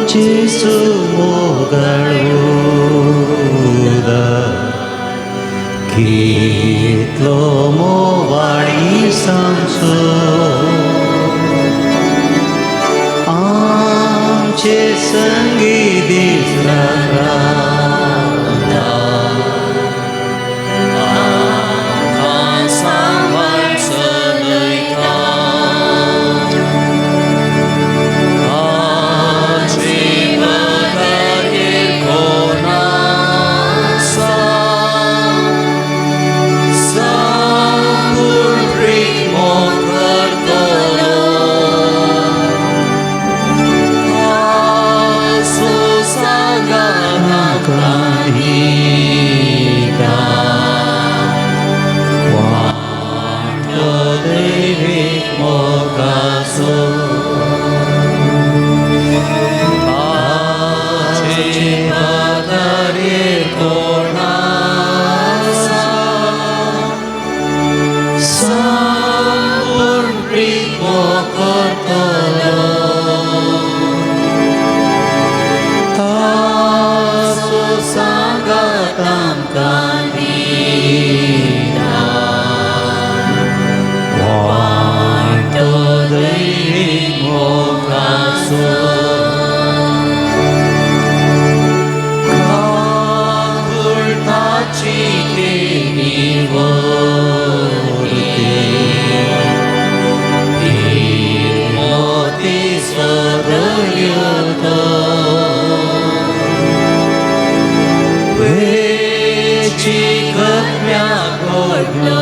जेसू मोगळूदा कितलो मोवाळी सांगचो आमचे संगीत इस्रायला आमकां सांभाळचो लयता आमचे बदारे कोण आसा संपूर्ण प्रेम करतलो आसो सांगा म्हाका वाटो दैवीक मोगाचो आमचे बदारे कोण आसा संपूर्ण प्रेम करतलो तासो सांगात आमकां वाटो दैवीक मोगाचो काकुळटाची केली मोती सदयतो वेची गम्या गोडला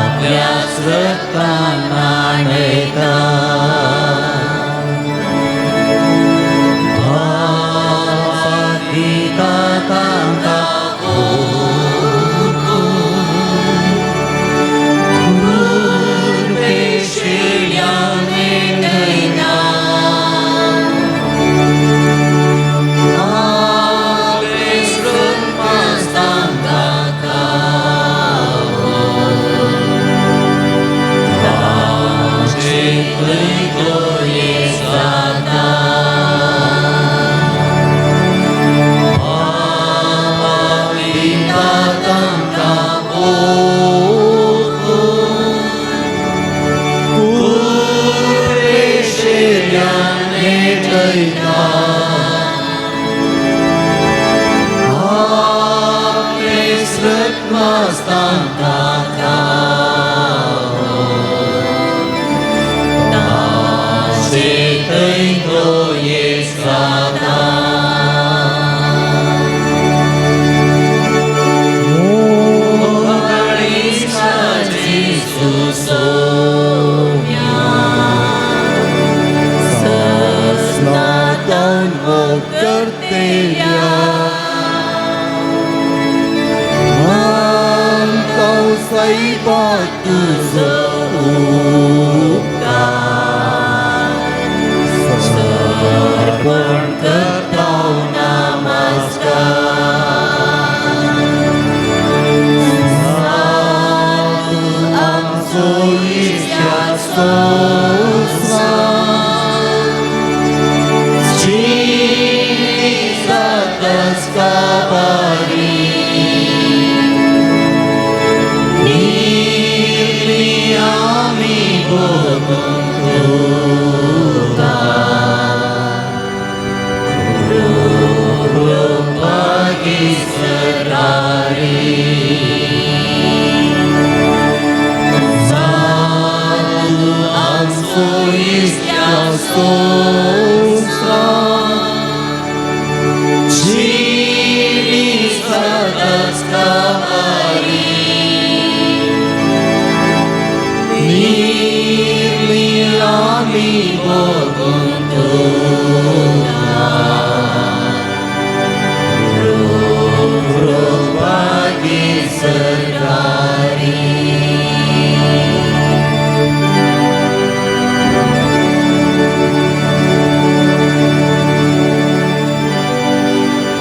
आपल्याच रक्तान नाणयता दिता तांकां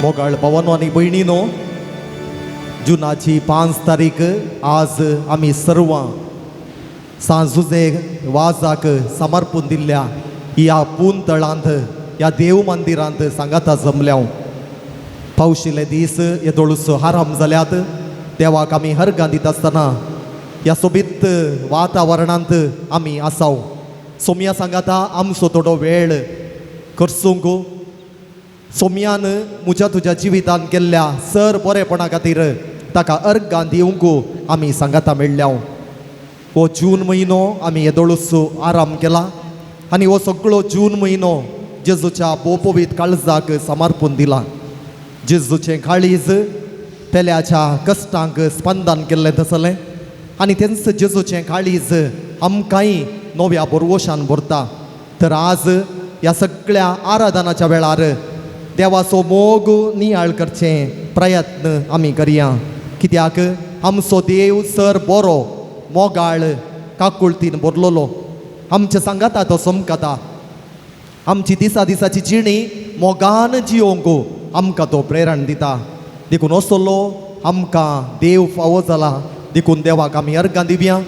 मोगाळ भावांनो आनी भयणीनो, जुनाची 5 तारीख आज आमी सर्वां सांजुजे वाजाक समर्पून दिल्ल्या ह्या पुंतळांत ह्या देव मंदिरांत सांगाता जमल्या पावशिल्ले दीस येदोळूस आराम जाल्यात देवाक आमी हर्गां दित आसतना ह्या सोबीत वातावरणांत आमी आसाव सोम्या सांगाता आमचो थोडो वेळ खर्चूंक सोम्यान म्हज्या तुज्या जिवितांत केल्ल्या सर बरेपणा खातीर ताका अर्गां दिवंक आमी सांगाता मेळ्ळ्या हो जून म्हयनो आमी येदोळूस आराम केला आनी हो सगळो जून म्हयनो जेजूच्या पोपोवीत काळजाक समर्पून दिला जेजूचें काळीज पेल्याच्या कश्टांक स्पंदन केल्लें तसलें आनी तेंच जेजूचें काळीज आमकांय नव्या बरवशान भरता तर आज ह्या सगळ्या आराधनाच्या वेळार देवाचो मोग नियाळ करचें प्रयत्न आमी करया कित्याक आमचो देव सर बरो मोगाळ काकुळतीन भरलोलो आमच्या सांगाता तो समकता आमची दिसा दिसाची जिणी मोगान जियोंक आमकां तो प्रेरण दिता देखून असलो आमकां देव फावो जाला देखून देवाक आमी अर्गां दिवया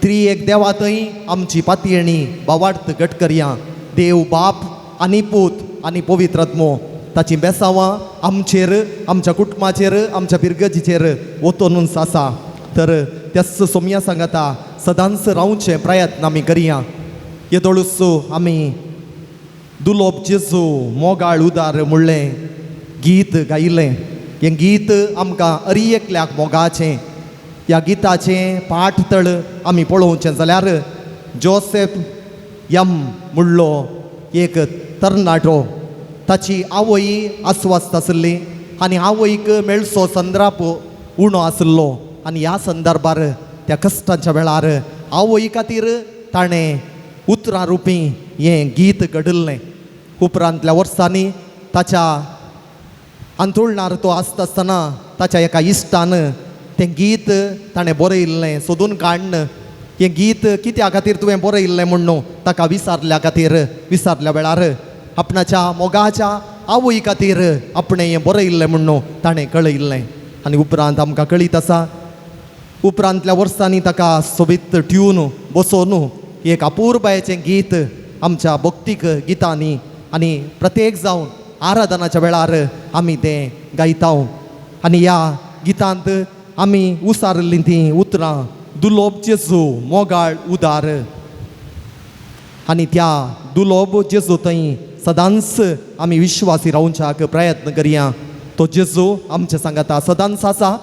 एक देवातय आमची पातयेणी बावार्थ घट करया देव बाप आनी पूत आनी पवित्रात्मो ताची बेसांवां आमचेर आमच्या कुटुंबाचेर आमच्या पिरगजीचेर ओतून आसा तर त्याच सोम्या सांगाता सदांच रावचे प्रयत्न आमी करया येदोळूस आमी दुलोब जेजू मोगाळ उदार म्हणलें गीत गायलें हें गीत आमकां अरियेकल्याक मोगाचें ह्या गिताचें पाठतळ आमी पळोवचें जाल्यार जोसेफ यम म्हणलो एक तरणाटो ताची आवय आस्वस्थ आसली आनी आवयक मेळसो संद्राप उणो आसलो आनी ह्या संदर्भार त्या कश्टांच्या वेळार आवय खातीर ताणें उतरां रुपी हें गीत घडयल्लें उपरांतल्या वर्सांनी ताच्या अंतरुणार तो आसता आसतना ताच्या एका इश्टान तें गीत ताणें बरयल्लें सोदून काडन हें गीत कित्या खातीर तुवें बरयल्लें म्हणून ताका विचारल्या वेळार आपणाच्या मोगाच्या आवय खातीर आपणें हें बरयल्लें म्हणून ताणें कळयल्लें आनी उपरांत आमकां कळीत आसा उपरांतल्या वर्सांनी ताका सोबीत ट्यून बसोवन एक अपूर्बायेचें गीत आमच्या भक्तीक गितांनी आनी प्रत्येक जावन आराधनाच्या वेळार आमी तें गायता आनी ह्या गितांत आमी उसारलीं तीं उतरां दुलोब जेजू मोगाळ उदार आनी त्या दुलोब जेजू थंय सदांच आमी विश्वासी रावच्याक प्रयत्न करया तो जेजू आमच्या सांगाता सदांच आसा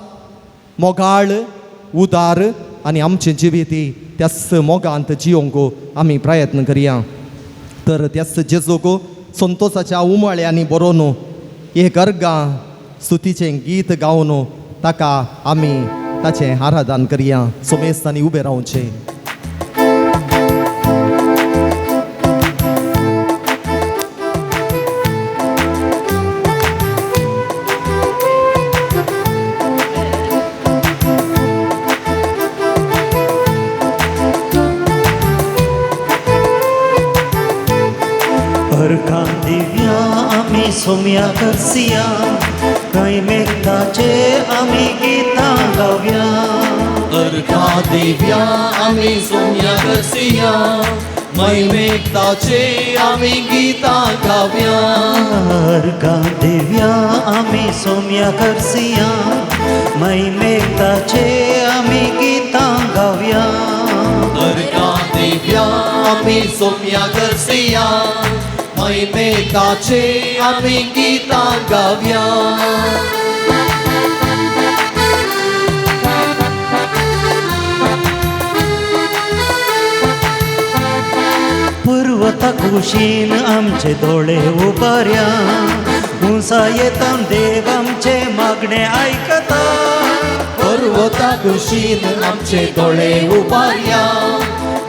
मोगाळ उदार आनी आमचें जिवीत त्याच मोगांत जियोंक आमी प्रयत्न करया तर त्याच जेजूक संतोषाच्या उमाळ्यांनी बरोवन एक अर्गां स्तुतीचें गीत गावन ताका आमी ताचें आराधन करया सोमेस्तांनी उबें रावचें अर्घां दिव्या आमी सोम्या करसिया नैवेद्याचे आमी गितां गावया अर्घां दिव्या आमी सोम्या करसिया नैवेद्याचे आमी गितां गावया अर्घां दिव्या आमी सोम्या करसिया नैवेद्याचे आमी गितां गावया अर्घां दिव्या आमी सोम्या करसिया नैवेद्याचे आमी गितां गावया पर्वता कुशीन आमचे दोळे उबार्या उंचा येता देव आमचे मागणे आयकता पर्वता कुशीन आमचे दोळे उबार्या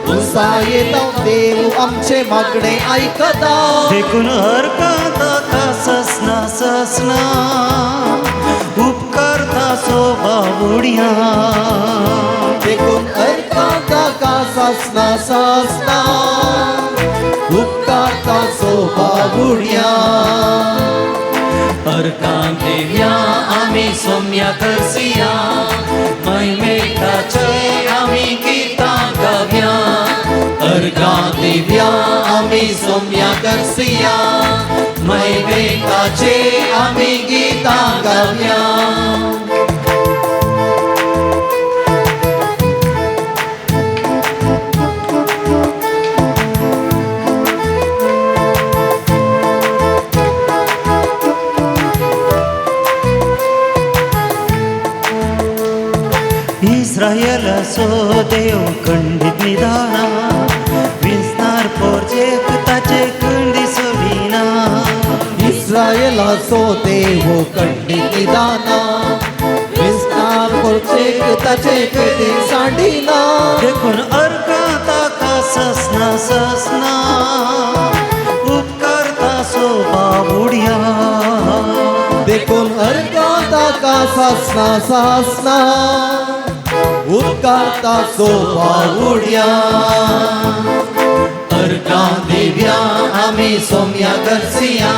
उंचा येता देव आमचे मागणे आयकता देखून हरकत ताका ससना उपकार ताचो बावुड्या देखून हरकत ताका ससना उपकार ताचो बावुड्या अर्घां दिव्या आमी सोम्या करसिया नैवेद्याचे आमी गितां गावया अर्घा दिव्या आम्ही सोम्या करसिया मैवेकाचे आम्ही गीता गाव्या इस्रायल असो देव खंडित निदाना विस्तार पोरचेक ताचे खंडी सोडिना इस्रायल असो देव खंडित निदाना विस्तार पोरचेक ताचे खंडी सांडिना देखून अर्घा ताका ससना ससना उपकारता सोबा बुडया देखून अर्घा ताका सासना सासना उपकारता सोबा उड्या अर्घा दिव्या आम्ही सोम्या करसिया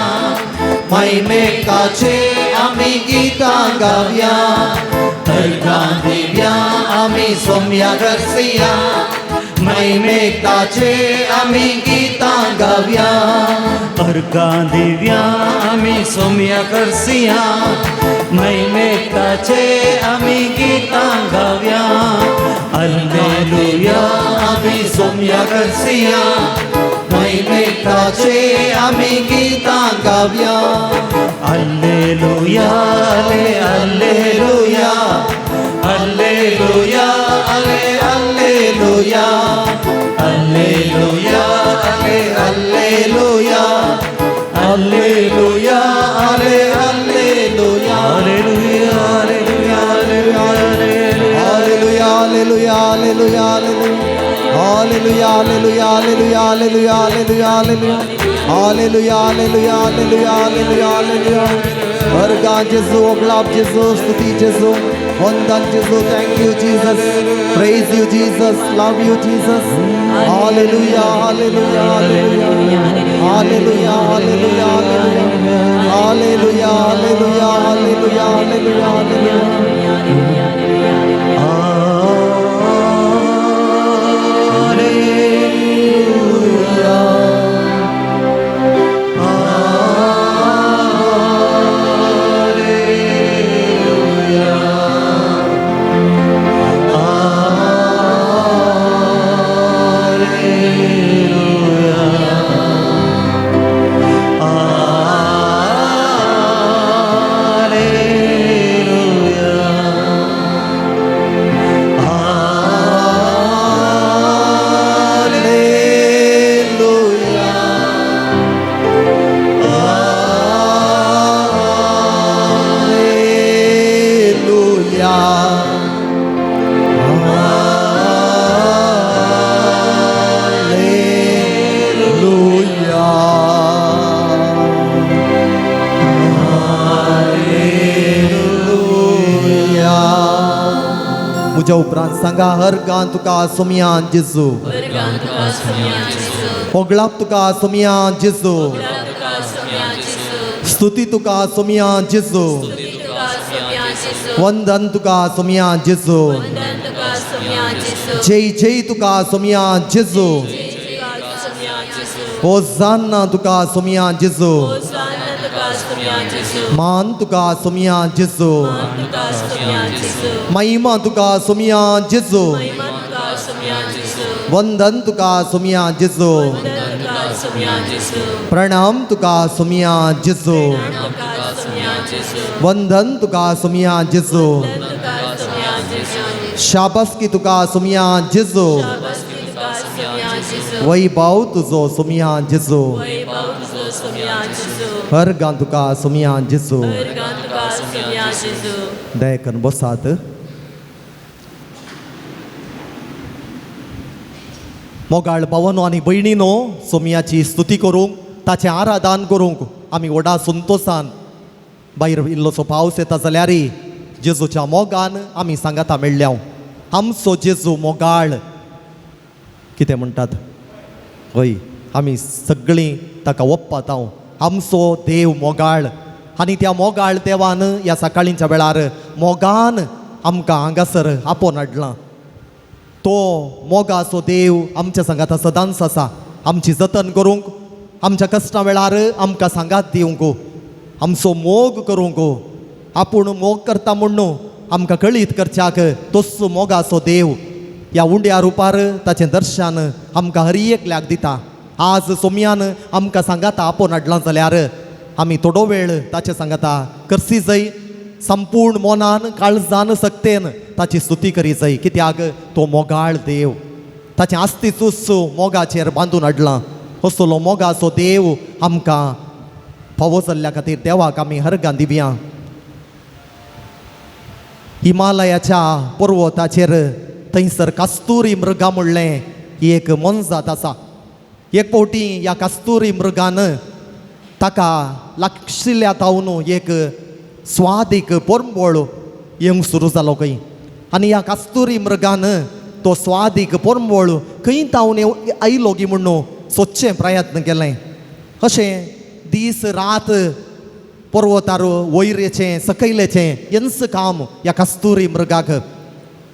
मैमेकाचे आम्ही गीता गाव्या अर्घा दिव्या आम्ही सोम्या करसिया मैमेकाचे आम्ही गीता गाव्या अर्घा दिव्या आम्ही सोम्या करसिया मैमेकाचे आम्ही गीता गाव्या हल्लेलुया आम्ही सोम्या करसिया मैमेकाचे आम्ही गीता गाव्या hallelujah hallelujah hallelujah hallelujah hallelujah hallelujah hallelujah hallelujah Hallelujah, hallelujah, hallelujah, hallelujah, hallelujah, hallelujah, hallelujah, hallelujah, hallelujah, hallelujah, hallelujah, hallelujah, hallelujah. अर्घा जेसू, अगलाब जेसू, स्तुति जेसू, वंदन जेसू. Thank you Jesus, praise you Jesus, love you Jesus. Hallelujah, hallelujah, hallelujah, hallelujah, hallelujah, hallelujah, hallelujah, hallelujah, hallelujah, hallelujah. तुझ्या उपरांत सांगा अर्घां तुका सोमयान जेजू होगळाप तुका सोमयान जेजू स्तुती तुका सोमयान जेजू वंदन तुका सोमयान जेजू जय जय तुका सोमयान जेजू होसाना तुका सोमयान जेजू मान तुका सोमयान जेजू महिमा तुका सोमयान जेजू वंदन तुका सोमयान जेजू प्रणाम तुका सोमयान जेजू वंदन तुका सोमयान जेजू शाबासकी तुका सोमयान जेजू वैभव तुजो सोमयान जेजू अर्घां तुका सोमयान जेजू दया करून बसात. मोगाळ भावांनो आनी भयणीनो सोमयाची स्तुती करूंक ताचें आराधन करूंक आमी व्हडा संतोशान भायर इल्लोसो पावस येता जाल्यार जेजूच्या मोगान आमी सांगाता मेळ्ळ्या. आमचो जेजू मोगाळ कितें म्हणटात हय आमी सगळीं ताका ओप्पात. हांव आमचो देव मोगाळ आनी त्या मोगाळ देवान ह्या सकाळींच्या वेळार मोगान आमकां हांगासर आपोवन हाडलां. तो मोगाचो देव आमच्या संगात सदांच आसा आमची जतन करूंक आमच्या कश्टा वेळार आमकां सांगात दिवंक आमचो मोग करूंक आपूण मोग करता म्हूण आमकां कळीत करच्याक तोच मोगाचो देव ह्या उंड्या रुपार ताचें दर्शन आमकां हर एकल्याक दिता आज सोमयान आमकां सांगाता आपोवन हाडलां जाल्यार आमी थोडो वेळ ताचे सांगाता करची जाय संपूर्ण मोनान काळजान सक्तेन ताची स्तुती करी जाय कित्याक तो मोगाळ देव ताचें आस्तित्वच मोगाचेर बांदून हाडलां असलो मोगाचो देव आमकां फावो जाल्ल्या खातीर देवाक आमी हरगां दिवया हिमालयाच्या पर्वताचेर थंयसर कस्तुरी मृगा म्हणलें ही एक मनजात आसा एक फावटी ह्या कस्तुरी मृगान ताका लागशिल्ल्या तावन एक स्वादीक परंबळ येवंक सुरू जालो खंय आनी ह्या कस्तुरी मृगान तो स्वादीक परंबळ खंय तावन आयलो गी म्हणून सोदचें प्रयत्न केलें अशें दीस रात पर्वतार वयरेचें सकयलेचें हेंच काम ह्या कस्तुरी मृगाक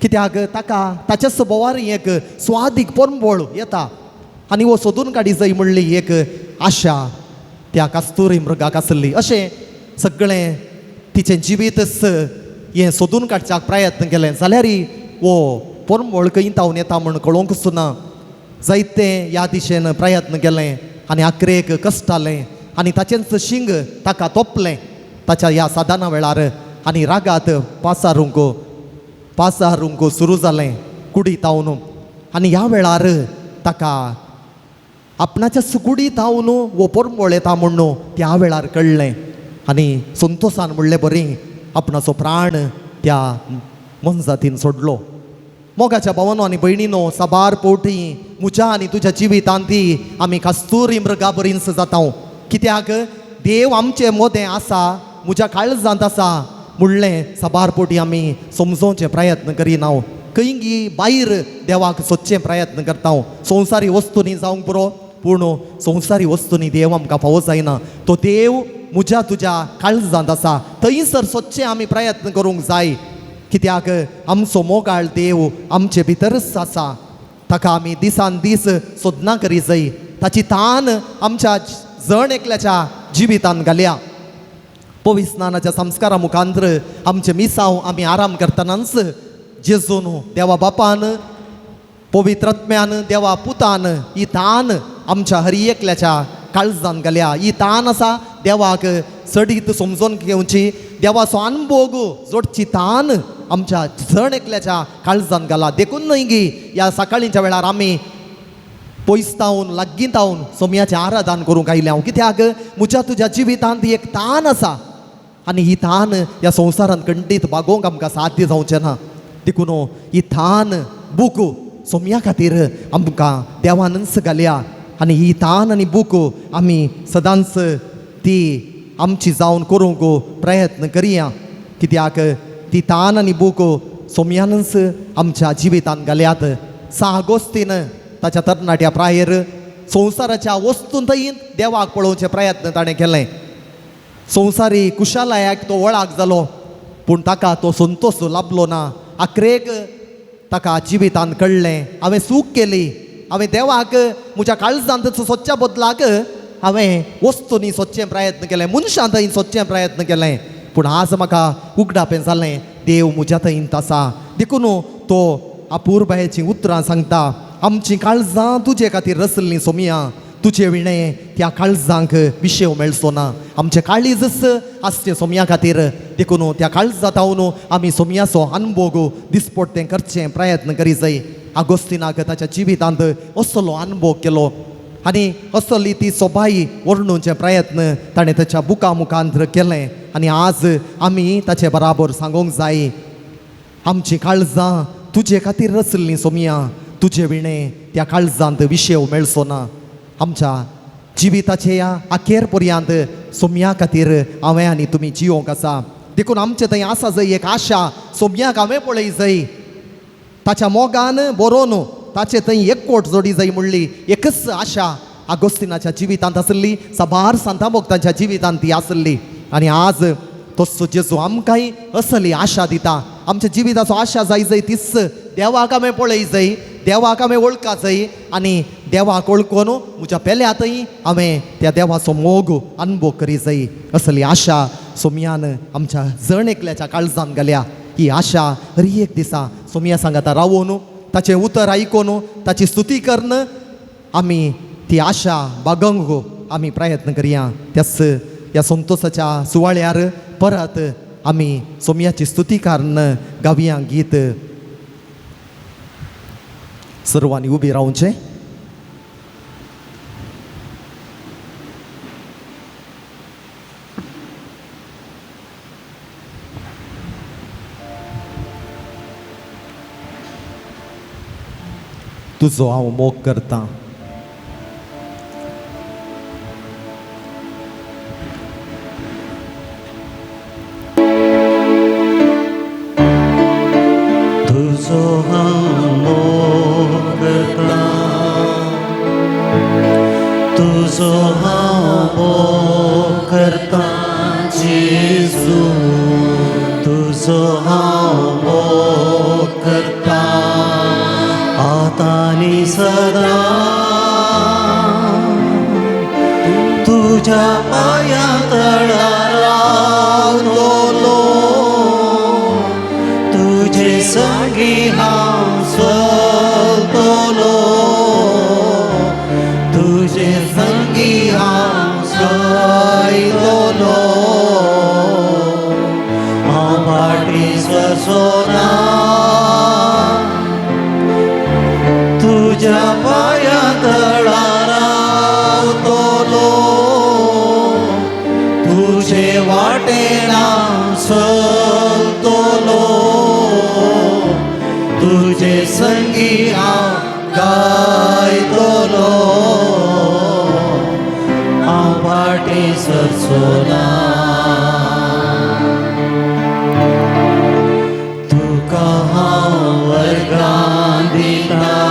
कित्याक ताका ताच्या स्वभावार एक स्वादीक परंबळ येता आनी वो सोदून काडी जाय म्हणली एक आशा त्या कस्तुरी मृगाक आसली अशें सगळें तिचें जिवीतच हें सोदून काडच्याक प्रयत्न केलें जाल्यार वो परंबळ खंय तावन येता म्हूण कळोवंकच ना जायते ह्या दिशेन प्रयत्न केलें आनी आखरेक कश्टालें आनी ताचेंच शिंग ताका तोपलें ताच्या ह्या साधना वेळार आनी रागात पासारूंक सुरू जालें कुडी तावन आनी ह्या वेळार ताका आपणाच्या सुकुडी तावन वो परंबळ येता म्हणून त्या वेळार कळ्ळें आनी संतोशान म्हणलें बरें आपणाचो प्राण त्या मनजातीन सोडलो मोगाच्या भावांनो आनी भयणीनो साबार पोटी म्हज्या आनी तुज्या जिवितांत आमी कस्तुरी मृगा बरींच जाता कित्याक देव आमचे मोदें आसा म्हज्या काळजांत आसा म्हणलें साबार पोटी आमी समजोवचे प्रयत्न करिना खंय भायर देवाक सोदचें प्रयत्न करता संवसारी वस्तूंनी जावंक पुरो पूण संवसारी वस्तूंनी देव आमकां फावो जायना तो देव म्हज्या तुज्या काळजांत आसा थंयसर सोदचें आमी प्रयत्न करूंक जाय कित्याक आमचो मोगाळ देव आमचे भितरच आसा ताका आमी दिसान दीस सोदना करी जाय ताची तान आमच्या जण एकल्याच्या जिवितान घालया पवित्र स्नानाच्या संस्कारा मुखांतर आमचे मिसांव आमी आराम करतनाच जेजून देवा बापान पवित्रत्म्यान देवा पुतान ही तान आमच्या हर एकल्याच्या काळजान घाल्या ही तान आसा देवाक सडीत समजून घेवची देवाचो अनुभव जोडची तान आमच्या जण एकल्याच्या काळजान घाला देखून न्हय गी ह्या सकाळीच्या वेळार आमी पयसतावन लागींतावन सोमयाचें आराधन करूंक आयल्या कित्याक म्हज्या तुज्या जिवितांत एक तान आसा आनी ही तान ह्या संवसारांत खंडीत बागोवंक आमकां साध्य जावचें ना देखून ही तान बूक सोमया खातीर आमकां देवानच घाल्या आनी ही तान आनी बूक आमी सदांच ती आमची जावन करूंक प्रयत्न करिया कित्याक ती तान आनी बूक सोमयानच आमच्या जिवितान घाल्यात 6 ऑगस्टीन ताच्या तरणाट्या प्रायेर संवसाराच्या वस्तूंतय देवाक पळोवचे प्रयत्न ताणें केले संवसारी कुशालायाक तो वळाक जालो पूण ताका तो संतोश लाभलो ना आखरेक ताका जिवितान कळ्ळें हांवें चूक केली हांवें देवाक म्हज्या काळजांत सोदच्या बदलाक हांवें वस्तूंनी सोदचें प्रयत्न केलें मनशां थंय सोदचें प्रयत्न केलें पूण आज म्हाका उगडापें जालें देव म्हज्या थंयत आसा देखून तो अपूर्बायेचीं उतरां सांगता आमचीं काळजां तुजे खातीर रचलीं सोमया तुजे विणें त्या काळजांक विशेव मेळचो ना आमचें काळीजच आसचें सोमया खातीर देखून त्या काळजां तावन आमी सोमयाचो अनुभव दिसपट्टें करचें प्रयत्न करी जाय आगोस्तिनाक ताच्या जिवितांत असलो अनुभव केलो आनी असली ती सोबाई वर्णुवचे प्रयत्न ताणें ताच्या बुका मुखांतर केलें आनी आज आमी ताचे बराबर सांगूंक जाय आमचीं काळजां तुजे खातीर रचलीं सोमया तुजे विणें त्या काळजांत विशेव मेळचो ना आमच्या जिविताचे ह्या अखेर पर्यंत सोमया खातीर हांवें आनी तुमी जियोंक आसा देखून आमचे थंय आसा जंय एक आशा सोमयाक हांवें पळय जाय ताच्या मोगान बरोवन ताचे थंय एकवट जोडी जाय म्हणली एकच आशा आगोस्तिनाच्या जिवितांत आसली साबार सांता भक्तांच्या जिवितांत ती आसली आनी आज तसो जेजू आमकांय असली आशा दिता आमच्या जिविताचो आशा जाय जंय तीच देवाक आमी पळय जंय, देवाक आमी वळखा जंय आनी देवाक वळखून म्हज्या पेल्यातय आमी त्या देवाचो मोग अनुभव करी जंय असली आशा सोमयान आमच्या जण एकल्याच्या काळजान घाल्या. ही आशा हर एक दिसा सोमया सांगाता रावून ताचें उतर आयकून ताची स्तुती करून आमी ती आशा बागोवंक आमी प्रयत्न करया. त्याच ह्या संतोषाच्या सुवाळ्यार परत आमी सोमयाची स्तुती कारण गावया गीत. सर्वांनी उबी रावचें. तुजो हांव मोग करतां. तुजो हांव मोग करतां, तुजो हांव मोग करतां जेजू, तुजो हांव मोग करतां आतां आनी सदां. तुज्या पांया तळार रावतलो, तुजे संगी हांव चलतलो, तुजे संगी हांव चलतलो. हांव फाटीं सरसोना, तुज्या पांया तळार रावतलो, तुजे वाटेन हांव चलतलो, तुजे संगी हांव गायतलो. हांव फाटीं सरसोना, तुका हांव वर्गां दितां,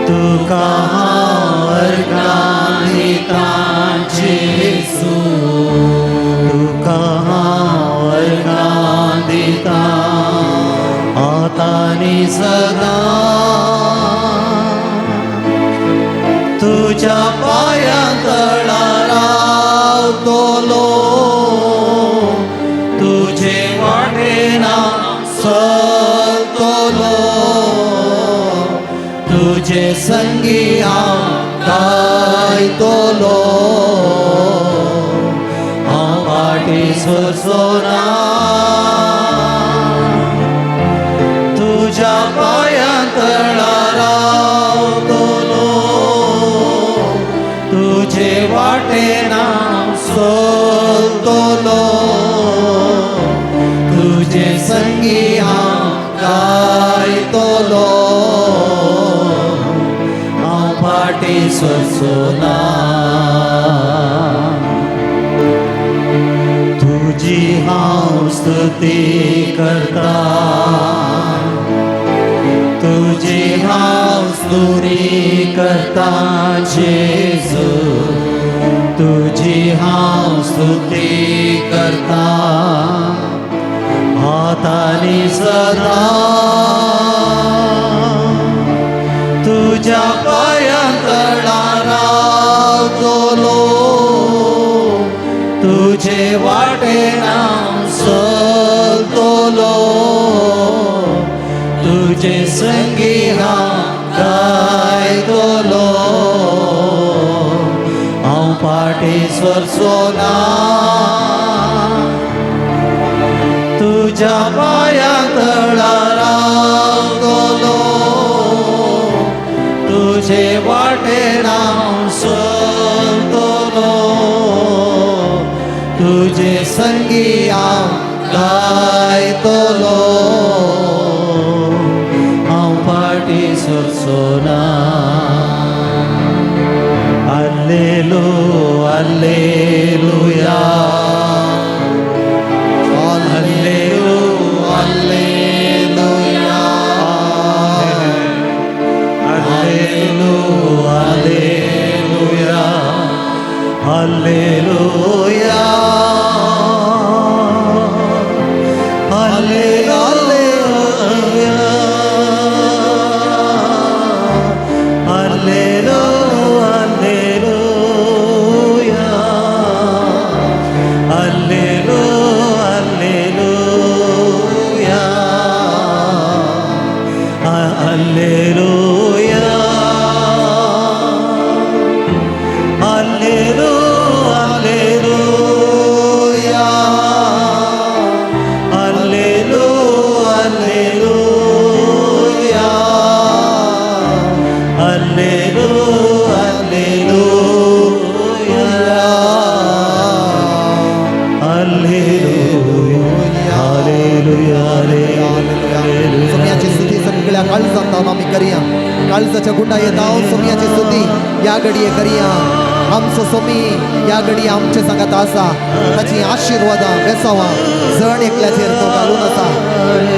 तुका हांव वर्गां दितां जेजू, तुका हांव वर्गां दितां आतां आनी सदां. तुज्या पांया तळार रावतलो, तुजे वाटेन हांव चलतलो, तुजे संगी हांव गायतलो. हांव फाटीं सरसोना, तुज्या पांया तळार रावतलो, तुजे वाटेन हांव चलतलो, तुजे संगी हांव गायतलो. हांव फाटीं सरसोना, तुजी हांव स्तुती करतां, तुजी हांव स्तुती करतां जेजू, तुजी हांव स्तुती करतां आतां आनी सदां. तुज्या पांया तळार रावतलो, तुजे वाटेन हांव चलतलो, तुजे संगी हांव गायतलो. हांव फाटीं सरसोना, तुज्या पांया तळार रावतलो, तुजे वाटेन हांव चलतलो, तुजे संगी हांव गायतलो. हांव फाटीं सरसोना. हल्लेलू हल्लेलुया, हल्लेलू हल्लेलुया, हल्लेलू hallelujah, hallelujah, Alleluia. Alleluia. Alleluia. Alleluia. Alleluia. Alleluia. Alleluia. सोमयाची स्तुती सगळ्या काळजात जाऊन आम्ही करूया. काळजाच्या गुंडा येत आहोत सोमयाची स्तुती या घडये करूया. आमचो सोमी या घडी आमचे सांगात आसा ताची आशीर्वादां बेसावां जण एकल्याचेर तो घालून आसा.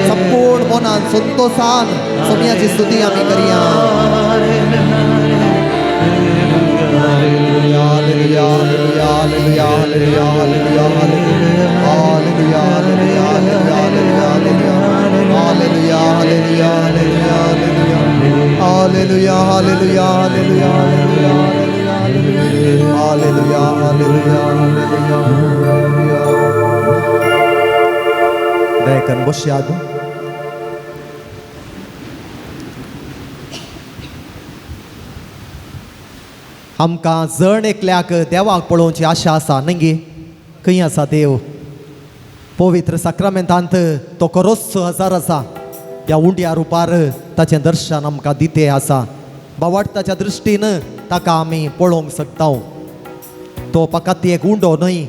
संपूर्ण मनान संतोषान सोमयाची स्तुती आमी करूया. Hallelujah, hallelujah, hallelujah, hallelujah, hallelujah, hallelujah, hallelujah, hallelujah, दयाकन बसयाद. आमकां जण एकल्याक देवाक पळोवची आशा आसा न्ही. खंय आसा देव? पवित्र साक्रामेंतांत तो खरोच हजर आसा. ह्या उंड्या रुपार ताचें दर्शन आमकां दिते आसा. बावडताच्या दृश्टीन ताका आमी पळोवंक शकता. तो फकत एक उंडो न्हय,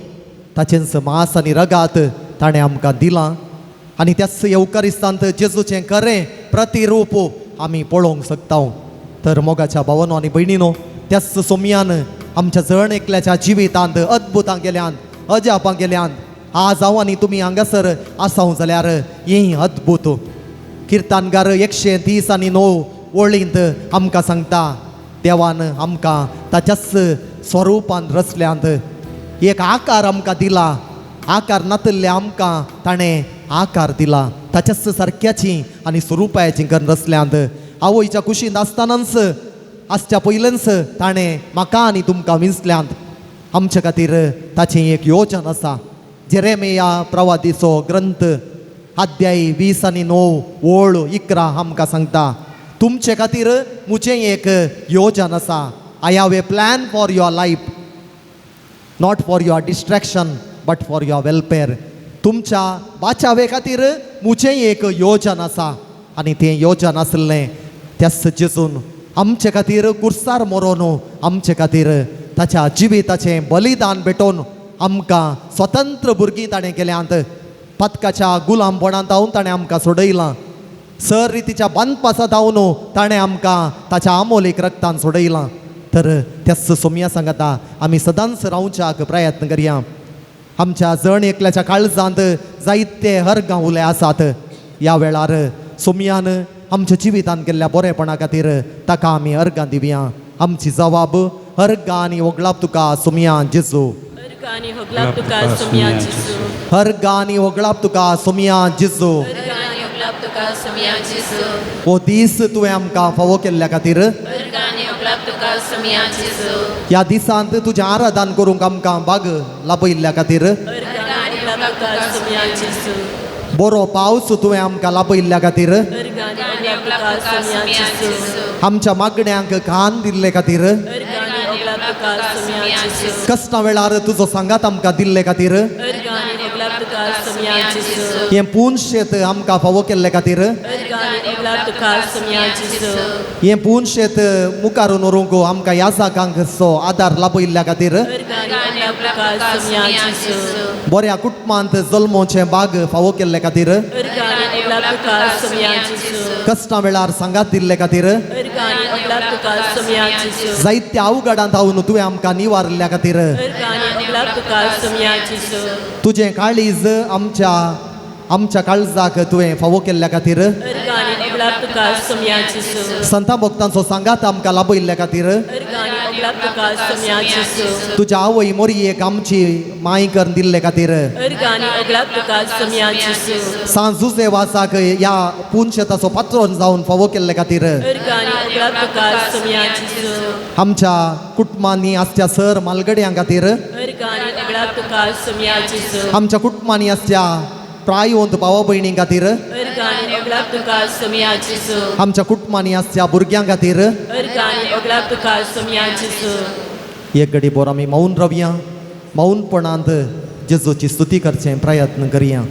ताचेंच मांस आनी रगात ताणें आमकां दिलां. आनी त्याच येवकारिस्तांत जेजूचें खरें प्रतिरूप आमी पळोवंक शकता. तर मोगाच्या भावांनो आनी भयणीनो, त्याच सोमयान आमच्या जण एकल्याच्या जिवितांत अद्भुतां गेल्यान अजापां गेल्यान आज हांव आनी तुमी हांगासर आसाव जाल्यार हें अद्भुत. किर्तनगार 139 वळींत आमकां सांगता देवान आमकां ताच्याच स्वरुपान रचल्यांत एक आकार आमकां दिला. आकार नातल्ले आमकां ताणें आकार दिला. ताच्याच सारक्याची आनी स्वरुपायाची करून रचल्यांत आवयच्या कुशींत आसतनाच आसच्या पयलेंच ताणें म्हाका आनी तुमकां विंचल्यांत. आमचे खातीर ताचें एक योजन आसा. जेरेमिया प्रवादीचो ग्रंथ अध्याय 20 आनी 9 ओळ 11 आमकां सांगता तुमचे खातीर मुजें एक योजन आसा. I have a plan for your life, not for your distraction but for your welfare. तुमच्या बाचावे खातीर मुजें एक योजन आसा. आनी तें योजन आसलें त्याच जेजून आमचे खातीर कुर्सार मरोन आमचे खातीर ताच्या जिविताचें बलिदान भेटोवन आमकां स्वतंत्र भुरगीं ताणें केल्यांत. पदकाच्या गुलामपणांत हांव ताणें आमकां सोडयलां. सर रितीच्या बांदपासांत हांव ताणें आमकां ताच्या आमोलीक रक्तान सोडयलां. तर त्याच सोमया सांगता आमी सदांच रावच्याक प्रयत्न करया. आमच्या जण एकल्याच्या काळजांत जायते हरगां उले आसात. ह्या वेळार सोमयान आमच्या जिवितान केल्ल्या बरेपणा खातीर ताका आमी अर्गां दिवया. आमची जबाब अर्गां आनी वगळाप तुका सोमया जेजू. अर्गां आनी वगळाप तुका सोमया जेजू. अर्गां आनी वगळाप तुका सोमया जेजू. हो दीस तुवें आमकां फावो केल्ल्या खातीर ह्या दिसांत तुजें आराधन करूंक आमकां भाग लाभयल्ल्या खातीर बरो पावस तुवें आमकां लाभयल्ल्या खातीर आमच्या मागण्यांक कान दिल्ले खातीर कश्टा वेळार तुजो सांगात आमकां दिल्ले खातीर हें पुनशेत आमकां फावो केल्ले खातीर हें पुनशेत मुखारून व्हरूंक आमकां ह्या जागांचो आदार लाभयल्ल्या खातीर बऱ्या कुटुंबांत जल्मोवचें भाग फावो केल्ले खातीर कश्टा वेळार सांगात दिल्ले खातीर जायत्या अवघडांत हांव तुवें आमकां निवारल्ल्या खातीर तुजें काळीज आमच्या काळजाक तुवें फावो केल्ल्या खातीर संता भक्तांचो सांगात आमकां लाभयल्ल्या खातीर तुज्या आवय मोरयेक आमची माय करून दिल्ले खातीर सांजुजे वासाक ह्या पुनशेताचो पात्रोन जावन फावो केल्ले खातीर आमच्या कुटुंबांनी आसच्या सर मालगड्यां खातीर आमच्या कुटुंबांनी आसच्या प्रायोंत भावा भयणी खातीर अर्गान ओगलाप तुका सोमयाची सो आमच्या कुटुंबांनी आसच्या भुरग्यां खातीर अर्गान ओगलाप तुका सोमयाची सो एक घडी बोर आमी मौन रावया मौनपणांत जेजूची स्तुती करचें प्रयत्न करया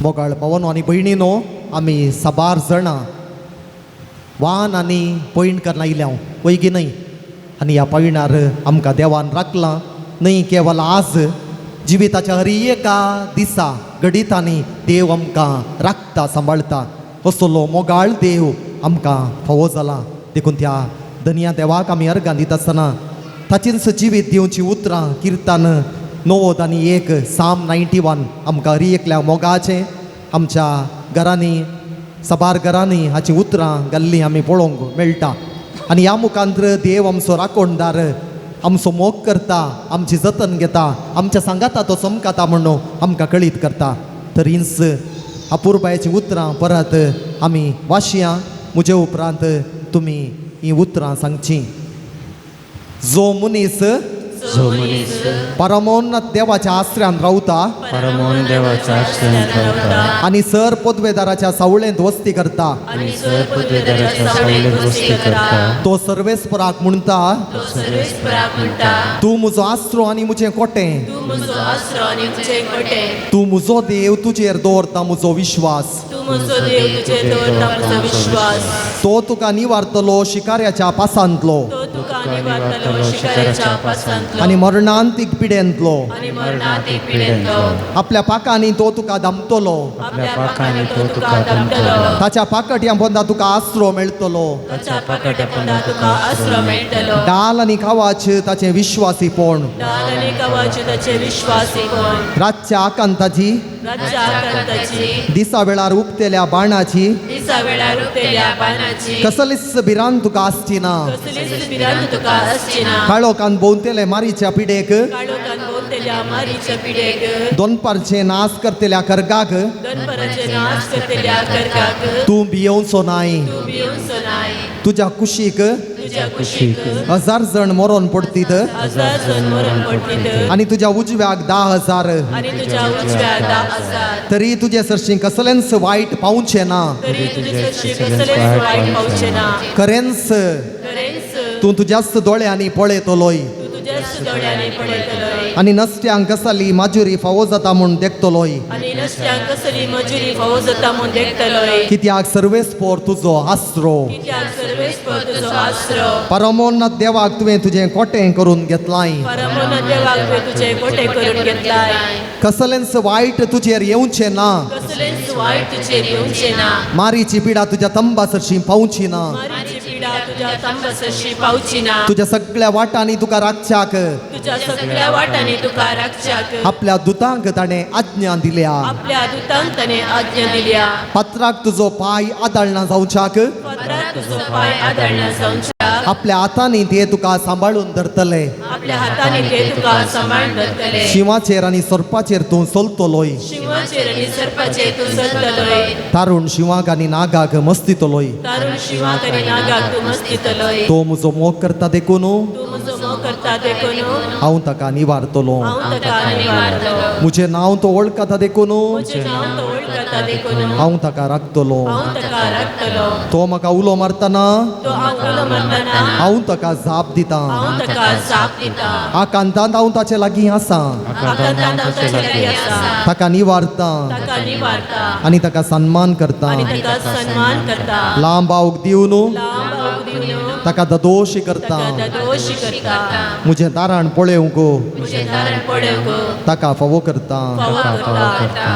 मोगाळ भावांनो आनी भयणीनो आमी साबार जाणां वान आनी पयण करना आयल्या वैगी न्हय आनी ह्या पयणार आमकां देवान राखलां न्हय केवळ आज जिविताच्या हर एका दिसा घडितांनी देव आमकां राखता सांबाळता असलो मोगाळ देव आमकां फावो जाला देखून त्या धन्या देवाक आमी अर्गां दिता आसतना ताचींच जिवीत दिवची उतरां किर्तन 90 आनी 1 साम 91 आमकां हर एकल्या मोगाचें आमच्या घरांनी साबार घरांनी हाची उतरां घाल्लीं आमी पळोवंक मेळटा आनी ह्या मुखांत्र देव आमचो राखणदार आमचो मोग करता आमची जतन घेता आमच्या सांगाता तो समकाता म्हणून आमकां कळीत करता तर हिंच अपुरबायची उतरां परत आमी वाशया म्हजे उपरांत तुमी ही उतरां सांगची जो मनीस परमोन्नत देवाच्या आश्रयान रावता परमोन देवाच्या आश्रयात रावता आणि सर पदवेदाराच्या सावळेंत वस्ती करता आणि सर पदवेदाराच्या सावळेंत वस्ती करता तो सर्वेस्पराक म्हणटा तो सर्वेस्पराक म्हणटा तू म्हजो आसरो आनी म्हजें कोटें तू म्हजो आसरो आनी तुजें कोटें तू म्हजो देव तुजेर दवरता म्हजो विश्वास तू म्हजो देव तुजेर दवरता म्हजो विश्वास तो तुका निवारतलो शिकाऱ्याच्या पासांतलो तो तुका निवारतलो शिकाऱ्याच्या पासांतलो आनी मरणांतीक पिडेंतलो आनी मरणांतीक पिडेंतलो आपल्या पाकांनी तो तुका दामतलो आपल्या पाकांनी तो तुका दामतलो ताच्या पाकट्या पोंदा तुका आसरो मेळटलो ताच्या पाकट्या पोंदा तुका आसरो मेळटलो डाल आनी खावाच ताचें विश्वासीपण दान आनी कवाचे ताचे विश्वासीपण रातच्या आकांताची रातच्या आकांताची दिसा वेळार उपतेल्या बाणाची दिसा वेळार उपेल्या बाणाची कसलीच भिरांत तुका आसची ना कसलीच भिरांत तुका आसची ना काळोखान भोंवतेले मारीच्या पिडेक काळोखान भोंवतेल्या मारीच्या पिडेक दोनपारचे नाश करतेल्या कर्गाक दनपराचे नाश करतेल्या कर्गाक तूं भियोवचो नाय तू भिवूंचो नाय तुज्या कुशीक तुज्या कुशीक 1000 जण मरोन पडटीत 1000 जण मरण पडटीत आनी तुज्या उजव्याक 10,000 आनी तुज्या उजव्या 10,000 तरी तुजे सरशी कसलेंच वायट पावचे ना तरी तुजे चर्ची कसलेच वायट पावचे ना खरेंच खरेंच तूं तुज्याच दोळ्यांनी पळयतलोय तू तुज्याच दोळ्यांनी पळयतलोय आनी नसत्यांक कसली माजुरी फावो जाता म्हूण देखतलोय आनी नसत्यांक कसली मजुरी फावो जाता म्हूण देखतलोय कित्याक सर्वेस्पोर तुजो आसरो कित्याक सर्वेस्पर तुजो आसरो परमोन्नत देवाक तुवें तुजें कोटें करून घेतलाय परमोन्नत देवाक तुवें तुजें कोटें करून घेतलाय कसलेंच वायट तुजेर येवचें ना कसलेंच वायट तुजेर येवचें ना मारीची पिडा तुज्या तंबा सरशी पावची ना मारीची पिडा तुज्या तंबसशी पावची ना तुज्या सगळ्या वाटांनी तुका राखच्याक तुज्या सगळ्या वाटांनी तुका राखच्याक आपल्या दुतांक ताणें आज्ञा दिल्या आपल्या दुतांक ताणें आज्ञा दिल्या पात्राक तुजो पाय आदळना जावच्याक पत्राक तुजो पाय आदळना जावच्याक आपल्या हातांनी ते तुका सांबाळून धरतले आपल्या हातांनी ते तुका सांबाळून धरतले शिवाचेर आनी सर्पाचेर तूं चलतलोय शिवाचेर आनी सर्पाचेर तूं चलतलोय तारुण शिवाक आनी नागाक मस्तितलोय तारुण शिवाक आनी नागाक तूं मस्तितलोय तो म्हजो मोग करता देखून तूं म्हजो मोग करता देखून हांव ताका निवारतलो हांव ताका निवारतलो म्हजें नांव तो वळखता देखून म्हजें नांव तो वळखता देखून हांव ताका राखतलो हांव ताका राखतलो तो म्हाका उलो मारतना तो हांव उलो मारतना हांव ताका जाप दितां हांव ताका जाप दिता आकांतांत हांव ताचे लागीं आसां आकांतांत हांव ताचे लागीं आसा ताका निवारता ताका निवारता आनी ताका सन्मान करता आनी ताका सन्मान करता लांब हांव दिवन लांब हांव दिवन ताका ददोशी करता ताका दोशी करता मुझे दाराण पळेव गो तुझे दारण पळेव गो ताका फावो करता फावो करता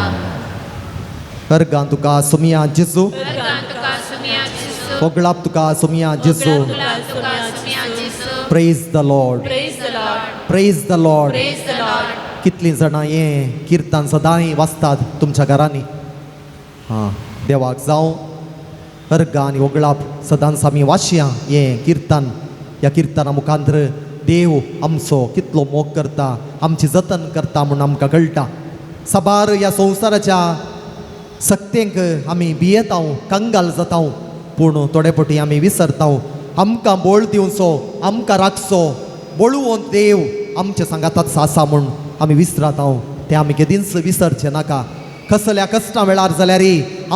अर्गां तुका सुमिया जेजू अर्गां तुका सुमिया जेजू वगळाप तुका सुमिया जेजू तुका सुमिया जेजू praise the Lord praise the Lord praise the Lord praise the Lord कितलीं जाणां हें किर्तन सदांय वाचतात तुमच्या घरांनी हां देवाक जावं अर्गां आनी वगळाप सदांच आमी वाचया हें किर्तन ह्या किर्तना मुखांतर देव आमचो कितलो मोग करता आमची जतन करता म्हूण आमकां कळटा साबार ह्या संवसाराच्या सक्तेक आमी भियेता कंगाल जाता पूण थोडे फावटी आमी विसरता आमकां बोळ दिवचो आमकां राखचो बोळवून देव आमच्या सांगाताच आसा म्हूण आमी विसरता तें आमी केदींच विसरचें नाका कसल्या कश्टां वेळार जाल्यार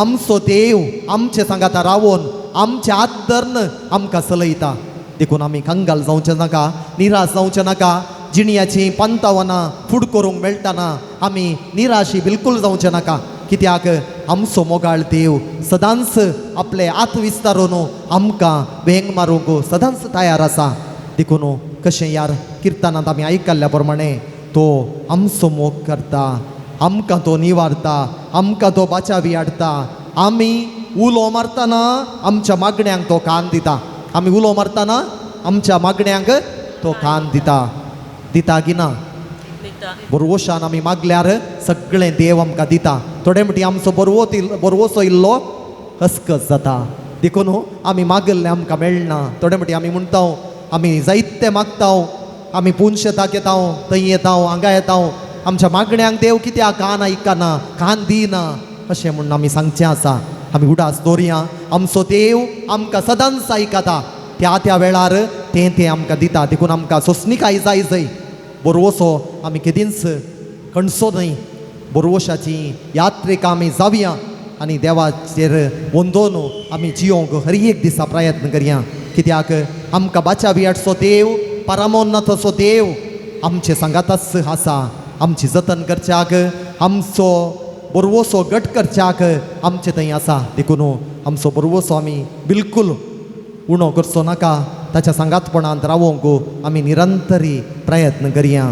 आमचो देव आमचे सांगाता रावून आमचे हात धरून आमकां चलयता देखून आमी कंगाल जावचें नाका निराश जावचें नाका जिणयाचीं पंतावनां फूड करूंक मेळटाना आमी निराशी बिलकूल जावचें नाका कित्याक आमचो मोगाळ देव सदांच आपले हात विस्तारून आमकां वेंग मारूंक सदांच तयार आसा देखून कशें ह्या किर्तनांत आमी आयकल्ल्या प्रमाणे तो आमचो मोग करता आमकां तो निवारता आमकां तो बाचावी हाडता आमी उलो मारतना आमच्या मागण्यांक तो कान दिता आमी उलो मारतना आमच्या मागण्यांक तो कान दिता गिना बरवोशान आमी मागल्यार सगळें देव आमकां दिता थोडे म्हणटी आमचो बरवोसो इल्लो हसकस जाता देखून आमी मागल्लें आमकां मेळना थोडे म्हणटी आमी म्हणटा आमी जायते मागता आमी पुंछ दाखयता थंय येता हांगा येता आमच्या मागण्यांक देव कित्याक कान आयकना कान दिना अशें म्हणून आमी सांगचें आसा आमी उडास दवरया आमचो देव आमकां सदांच आयकता त्या वेळार तें आमकां दिता देखून आमकां सोंसणीकाय जाय बरवोसो आमी केदींच कणसो न्हय बरवोशाची यात्रेक आमी जावया आनी देवाचेर वंदोन आमी जियोंक हर एक दिसा प्रयत्न करया कित्याक आमकां बाचावी हाडचो देव परमोन्नत असो देव आमचे सांगातच आसा आमची जतन करच्याक आमचो बरवोसो घट करच्याक आमचे थंय आसा देखून आमचो बरवोसो आमी बिलकूल उणो करचो नाका ताच्या सांगातपणांत रावोंक आमी निरंतरी प्रयत्न करया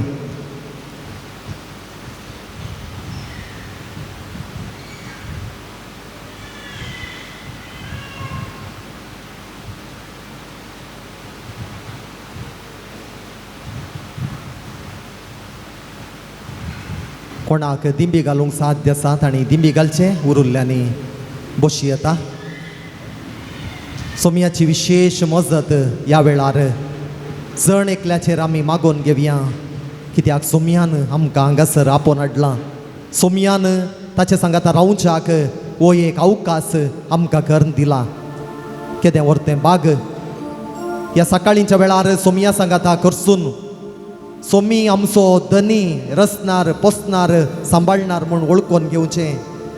कोणाक दिंबी घालूंक साध्य आसा तांणी दिंबी घालचे उरिल्ल्यांनी बशी येता सोमयाची विशेष मजत ह्या वेळार जण एकल्याचेर आमी मागोवन घेवया कित्याक सोमयान आमकां हांगासर आपोवन हाडलां सोमयान ताचे सांगाता रावच्याक हो एक अवकाश आमकां करून दिला केदें व्हरतें बाग ह्या सकाळींच्या वेळार सोमया सांगाता करसून सोमी आमचो धनी रचणार पोसणार सांबाळणार म्हूण वळखून घेवचें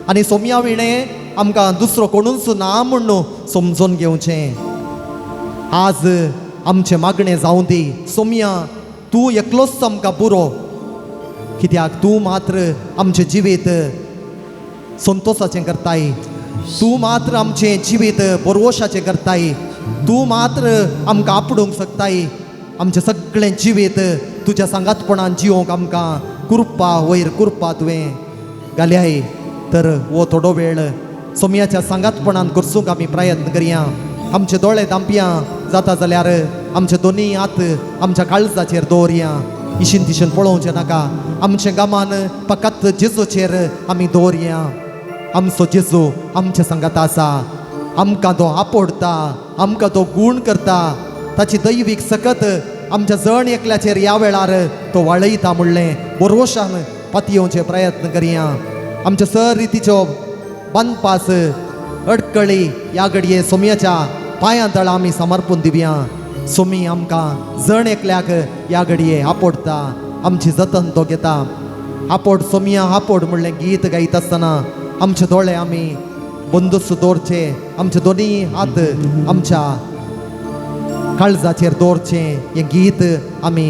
आनी सोमया विणें आमकां दुसरो कोणूच ना म्हूण समजून घेवचें आज आमचें मागणें जावं दी सोमया तूं एकलोच आमकां पुरो कित्याक तूं मात्र आमचें जिवीत संतोशाचें करताय तूं मात्र आमचें जिवीत बरवोशाचें करताय तूं मात्र आमकां आपडूंक शकताय आमचें सगळें जिवीत तुज्या सांगातपणान जिवोंक आमकां कुरपा वयर कुरपा तुवें घाल्याय तर हो थोडो वेळ सोमयाच्या सांगातपणान करसूंक आमी प्रयत्न करया आमचे दोळे धांपया जाता जाल्यार आमचे दोनी हात आमच्या काळजाचेर दवरया इशीन तिशीन पळोवचें नाका आमचे गामान फकत जेजूचेर आमी दवरया आमचो जेजू आमच्या सांगात आसा आमकां तो आपडता आमकां तो गूण करता ताची दैवीक सकत आमच्या जण एकल्याचेर ह्या वेळार तो वाळयता म्हणलें बरवोशान पातयेवचे प्रयत्न करया आमच्या सर रितीच्यो बांदपास अडकळी ह्या घडये सोमयाच्या पांयां तळा आमी समर्पून दिवया सोमी आमकां जण एकल्याक ह्या घडये आपडता आमची जतन तो घेता आपड सोमया आपड म्हणलें गीत गायत आसतना आमचे दोळे आमी बंदूस दवरचे आमचे दोनी हात आमच्या काळजाचेर दवरचें हें गीत आमी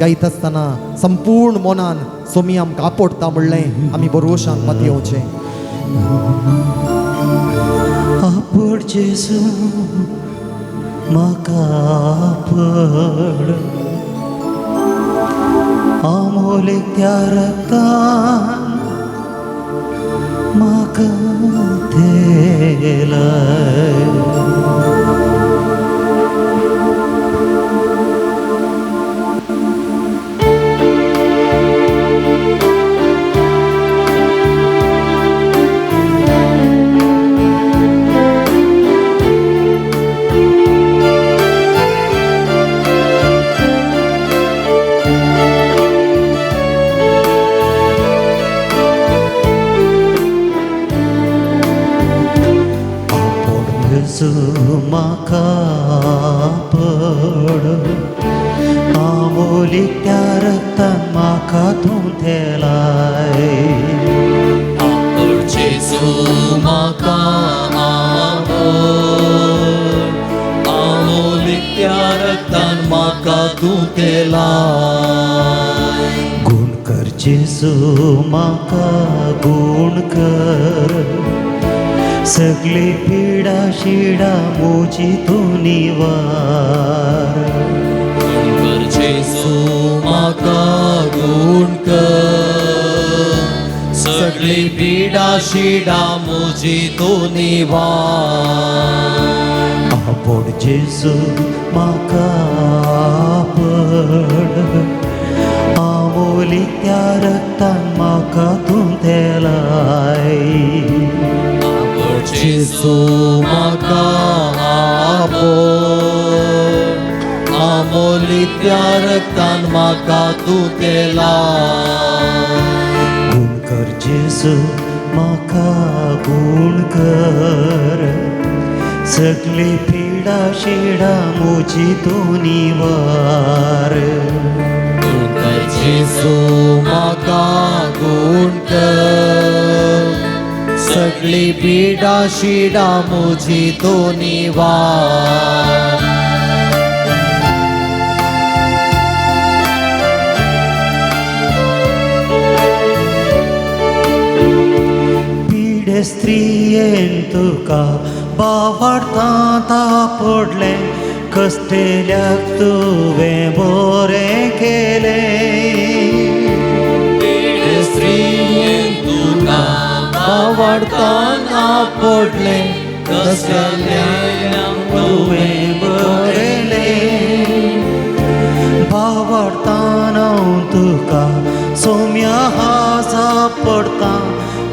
गायत आसतना संपूर्ण मनान सोमी आमकां आपडटा म्हणलें आमी बरवोशान पातयेवचें आपड जेजू म्हाका आपड अमोल त्या रक्तान म्हाका दिलय. म्हाका पड अमोलीक त्या रक्तान म्हाका तूं दिलाय. जेजू म्हाका अमोलीक त्या रक्तान म्हाका तूं दिलाय. गुण कर जेजू म्हाका गुण कर, सगळी पिडा शिडा मोजी तूं निवार. कर जेजू म्हाका गुण कर, सगळी पिडा शिडा मोजी तूं निवार. आपण जेजू म्हाका पड अमोलीक त्या रक्तान म्हाका तूं दिलाय. जेजू म्हाका अमोलीक त्या रक्तान म्हाका तूं दिलाय. गुण कर जेजू म्हाका गुण कर, सगळी पिडा शिडा मोजी तूं निवार. कर जेजू म्हाका गुण कर, सगळी पिडा शिडा मोजी तूं निवार. पिडे स्त्रियेन तुका बावार्थांता पडले, कस्तेल्याक तुवें बरें केलें. स्त्रियेन तुका आवडताना पडले, कसल्याक तुवें बरयलें. बावार्थाना तुका सोम्या हासा पडता,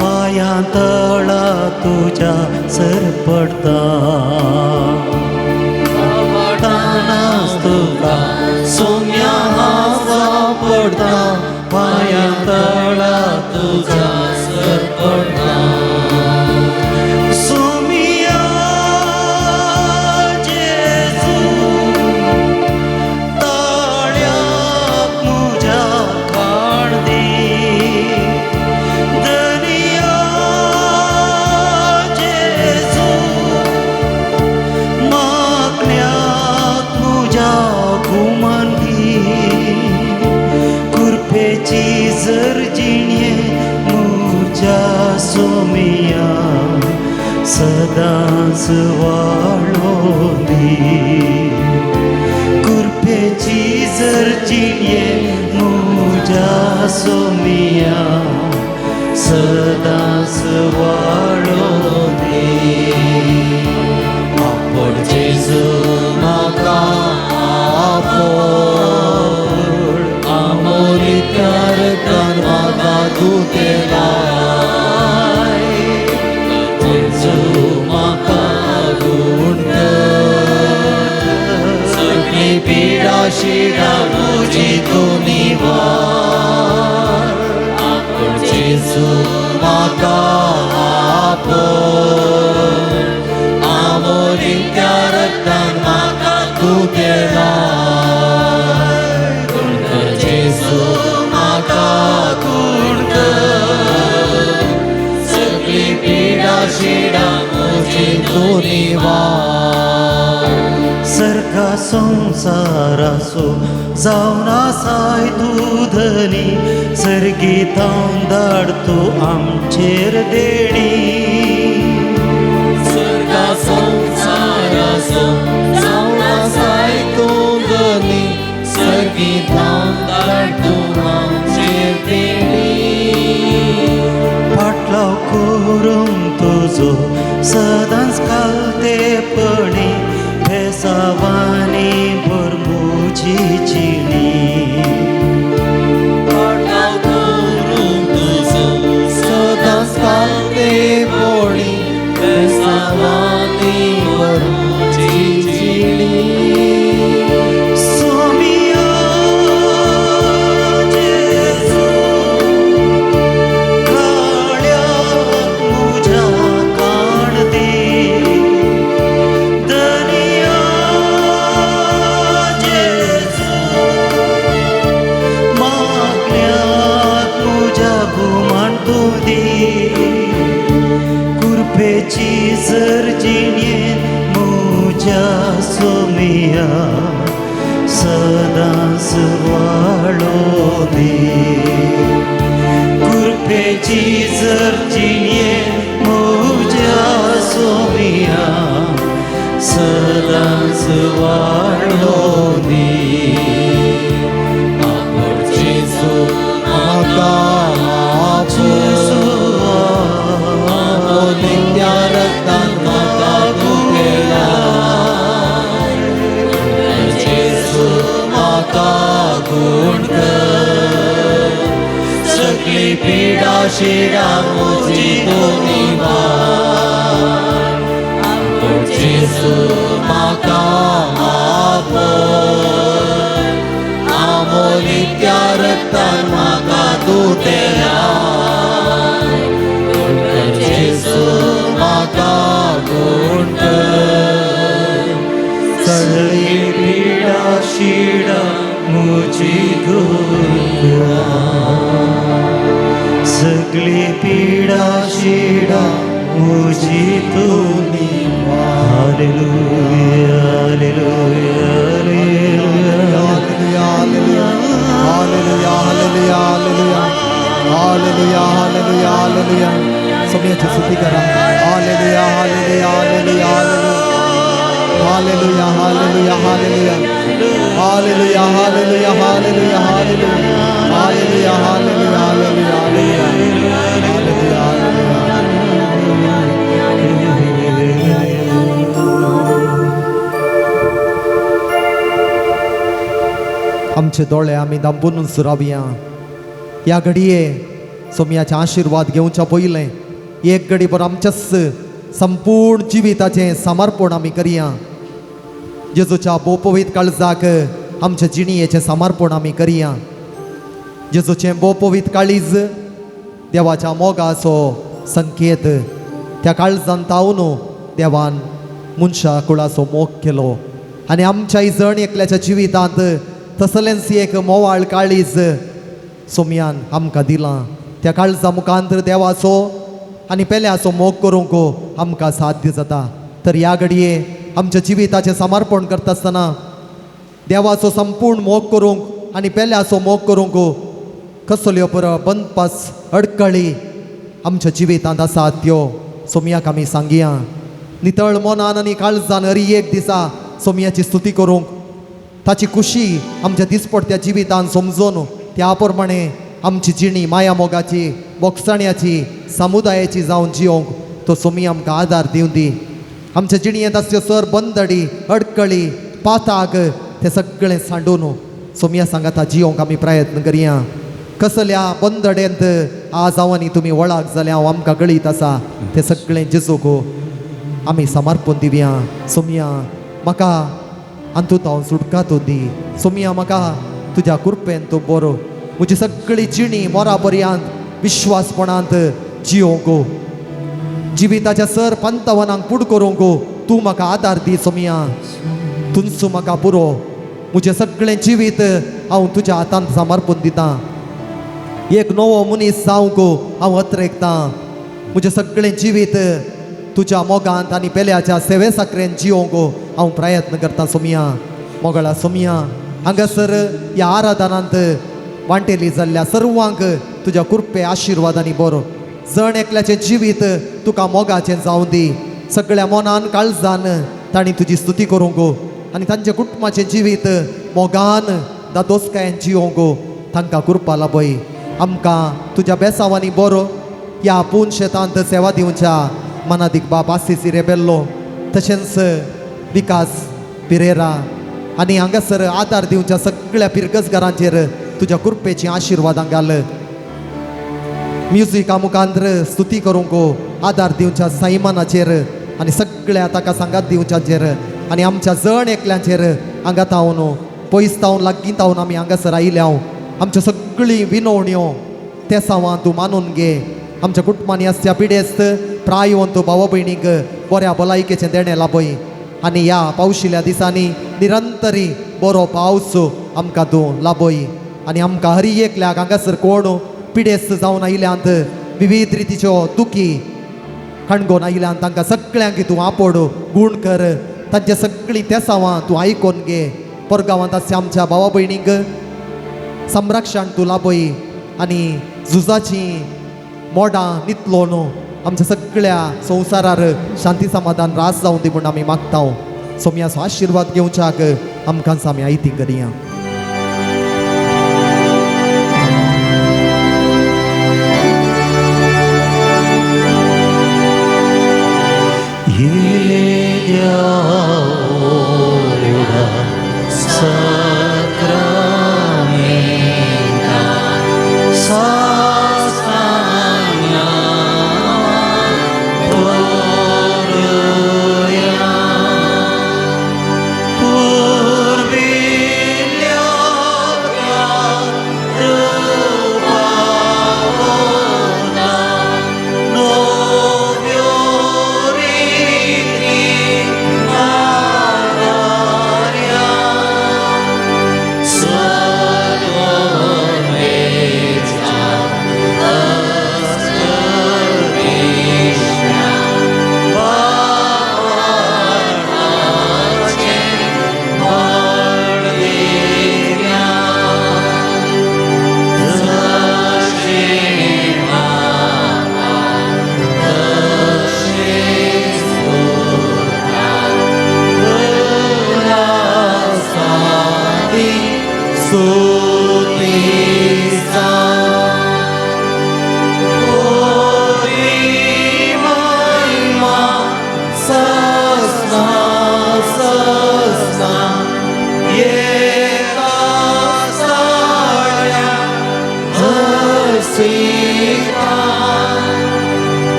पांयां तळा तुज्या सर पडता. बावार्थानास तुका सोम्या हासा पडता, पांयां तळा तुज्या सर पडता. सोमिया जेजू ताळ्याक म्हज्या खाण दी. दनिया जेजू मागण्याक म्हज्या घुमन दी. कुरपेची जर्जिणये म्हज्या सोमिया सदांच वाळोली. कुरपेची जर्जिणये म्हज्या सोमिया सदांच वाळोली. पड जेजू म्हाका पड अमोलीक त्या रक्तान म्हाका तूं दिलाय. जेजू म्हाका गुण कर, सगळी पिडा शिडा मोजी तूं निवार. जेजू म्हाका पड अमोलीक त्या रक्तान म्हाका तूं दिलाय. गुण कर जेजू म्हाका गुण कर, सगळी पिडा शिडा मोजी तूं निवार. सर्गा संसारासो जावन आसाय तूं धनी, सर्गीतां धाड तूं आमचेर देणी. सर्गा संसारासो जावन आसाय तूं धनी, सर्गीतां धाड तूं सदांच वाळो दे कृपेची जर जिणे म्हज्या सोमिया सदांच वाळो दे सगळी पीडा शिरा मोजी तो निवार जेसू म्हाका आपय अमोलित्या रक्तान म्हाका तूं तेलाय जेसू म्हाका गुण कर सगळी पीडा शिडा म्हजी दूर सगळी पीडा शिडा म्हजी तुनी hallelujah hallelujah hallelujah hallelujah hallelujah hallelujah hallelujah hallelujah सोम्याची स्तुती करा hallelujah hallelujah hallelujah hallelujah hallelujah hallelujah hallelujah hallelujah hallelujah hallelujah hallelujah hallelujah आमचे दोळे आमी दांबून सुरावया ह्या घडये सोम्याचे आशीर्वाद घेवच्या पयलें एक घडी पर आमच्याच संपूर्ण जिविताचें समर्पण आमी करया जेजूच्या बोपवीत काळजाक आमच्या जिणयेचें समर्पण आमी करया जेजूचें बोपवीत काळीज देवाच्या मोगाचो संकेत त्या काळजान तावन देवान मनशा कुळाचो मोग केलो आनी आमच्या इजण एकल्याच्या जिवितांत तसलेंच एक मोवाळ काळीज सोम्यान आमकां दिलां त्या काळजा मुखांतर देवाचो आनी पेल्याचो मोग करूंक आमकां साध्य जाता तर ह्या घडये आमच्या जिविताचें समर्पण करता आसतना देवाचो संपूर्ण मोग करूंक आनी पेल्याचो मोग करूंक कसल्यो पुरो बंदपास अडकळी आमच्या जिवितांत आसात त्यो सोम्याक आमी सांगया नितळ मनान आनी काळजान हरी एक दिसा सोम्याची स्तुती करूंक ताची खुशी आमच्या दिसपडत्या जिवितांत समजून त्या प्रमाणे आमची जिणी माया मोगाची बोगसाण्याची समुदायाची जावन जियोंक तो सोमी आमकां आदार दिवं दी आमच्या जिणयेंत असल्यो सर बंदडी अडकळी पाताक ते सगळें सांडून सोम्या सांगाता जियोंक आमी प्रयत्न करया कसल्या बंदडेंत आज हांव आनी तुमी वळख जाल्यार हांव आमकां गळीत आसा तें सगळें जेजूक आमी समर्पण दिवया सोम्या म्हाका अंतूत हांव सुटका दी सोम्या म्हाका तुज्या कृपेन तूं बरो म्हजी सगळी जिणी मोरा पर्यंत विश्वासपणांत जियोंक जिविताच्या सर पंतवनांक पुड करूंक तूं म्हाका आदार दी सोम्या तुमचो म्हाका पुरो म्हजें सगळें जिवीत हांव तुज्या हातांत समर्पण दितां एक नवो मनीस जावंक हांव अत्रेकतां म्हजें सगळें जिवीत तुज्या मोगांत आनी पेल्याच्या सेवे साकरेन जियोंक हांव प्रयत्न करतां सोम्या मोगळा सोम्या हांगासर ह्या आराधनांत वांटेली जाल्ल्या सर्वांक तुज्या कृपे आशिर्वादांनी बरो जण एकल्याचें जिवीत तुका मोगाचें जावं दी सगळ्या मनान काळजान तांणी तुजी स्तुती करूंक आनी तांच्या कुटुंबाचें जिवीत मोगान दादोसकायेन जियोंक तांकां कृपा लाभय आमकां तुज्या बेसांवांनी बरो ह्या पूण शेतांत सेवा दिवच्या मनादीक बाप आसीसी रेबेल्लो तशेंच विकास पिरेरा आनी हांगासर आदार दिवच्या सगळ्या पिरगसगारांचेर तुज्या कृपेची आशिर्वादां घाल म्युजिका मुखांतर स्तुती करूंक आदार दिवच्या सैमानाचेर आनी सगळ्या ताका सांगात दिवच्याचेर आनी आमच्या जण एकल्यांचेर हांगा तावन पयस तावन लागीं तावन आमी हांगासर आयल्या आमच्यो सगळीं विनवण्यो ते सावां तूं मानून घे आमच्या कुटुंबांनी आसच्या पिडेस्त प्रायवंत भाव भयणीक बऱ्या भलायकेचें देणें लाभय आनी ह्या पावशिल्ल्या दिसांनी निरंतरी बरो पावस आमकां तूं लाभय आनी आमकां हरी एकल्याक हांगासर कोण पिडेस्त जावन आयल्यांत विविध रितीच्यो दुखी खणगोन आयल्यांत तांकां सगळ्यांक तूं आपड गूण कर तांचे सगळीं तेसावां तूं आयकोन घे परगांवांत आसा आमच्या भावा भयणींक संरक्षण तूं लाभय आनी झुजाची मोडां नितलो न्हू आमच्या सगळ्या संवसारार शांती समाधान रास जावं दी म्हूण आमी मागता सोम्याचो आशिर्वाद घेवच्याक आमकां आमी आयती करिया.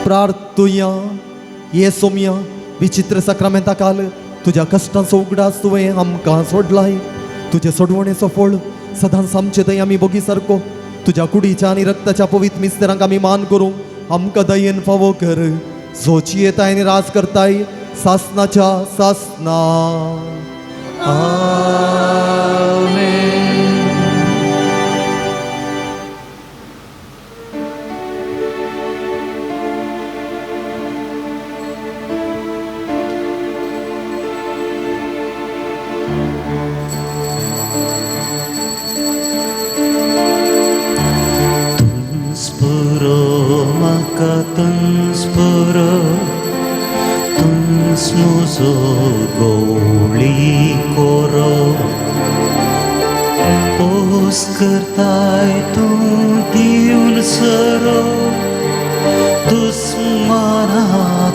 प्रार्थुया येसुम्या विचित्र सक्रमेंता काल तुझ्या कष्टांचो उगडास तुवें आमकां सोडलाय. तुजे सोडवणेचो फळ सदांच आमचे थंय आमी बोगी सारको तुझ्या कुडीच्या आनी रक्ताच्या पवित्र मिस्तेरांक आमी मान करूंक आमकां दयेन फावो कर. जोची येताय आनी राज करताय सासनाच्या सासना. Muzo goli koro Pos kertai tu diun sero Dus mana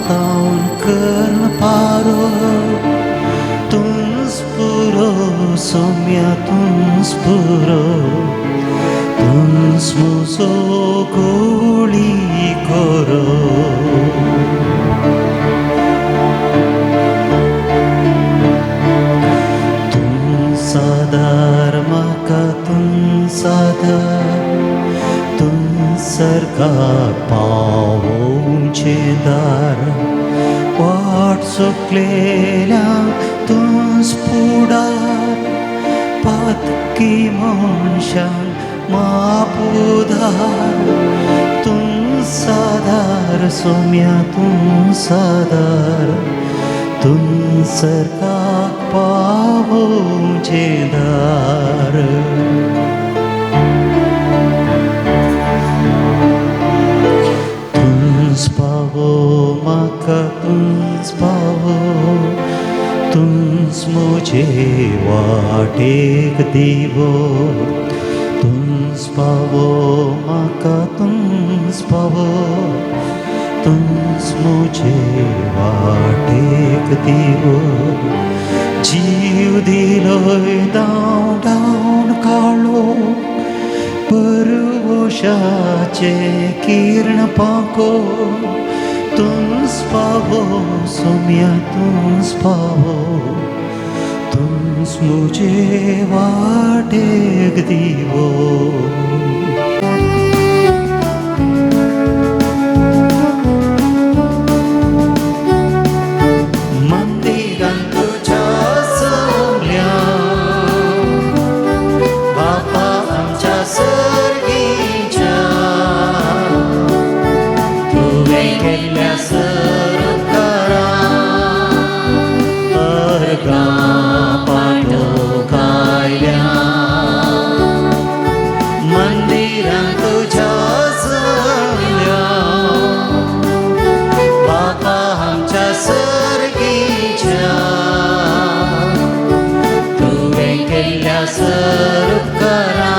taun kern paro Tuns puro somya tuns puro Tuns muzo goli koro सरकार पावोंचे दार वाट सुकलेल्या तुस पुडार पातकी मनशां मापुदार तुम सादार सोम्या तुम सादार तुम सरकार पावोंचे दार तुंस मुझे वाटेक दिवो तुंस पावो म्हाका तुंस पावो तुंस मुझे वाटेक दिवो जीव दिलोय दाव दावन काळो परवशाचे किरण पाको तुंस पावो सोम्या तुंस पावो तुंस मुझे वाटेक दिवो गेल्या सर उपकारा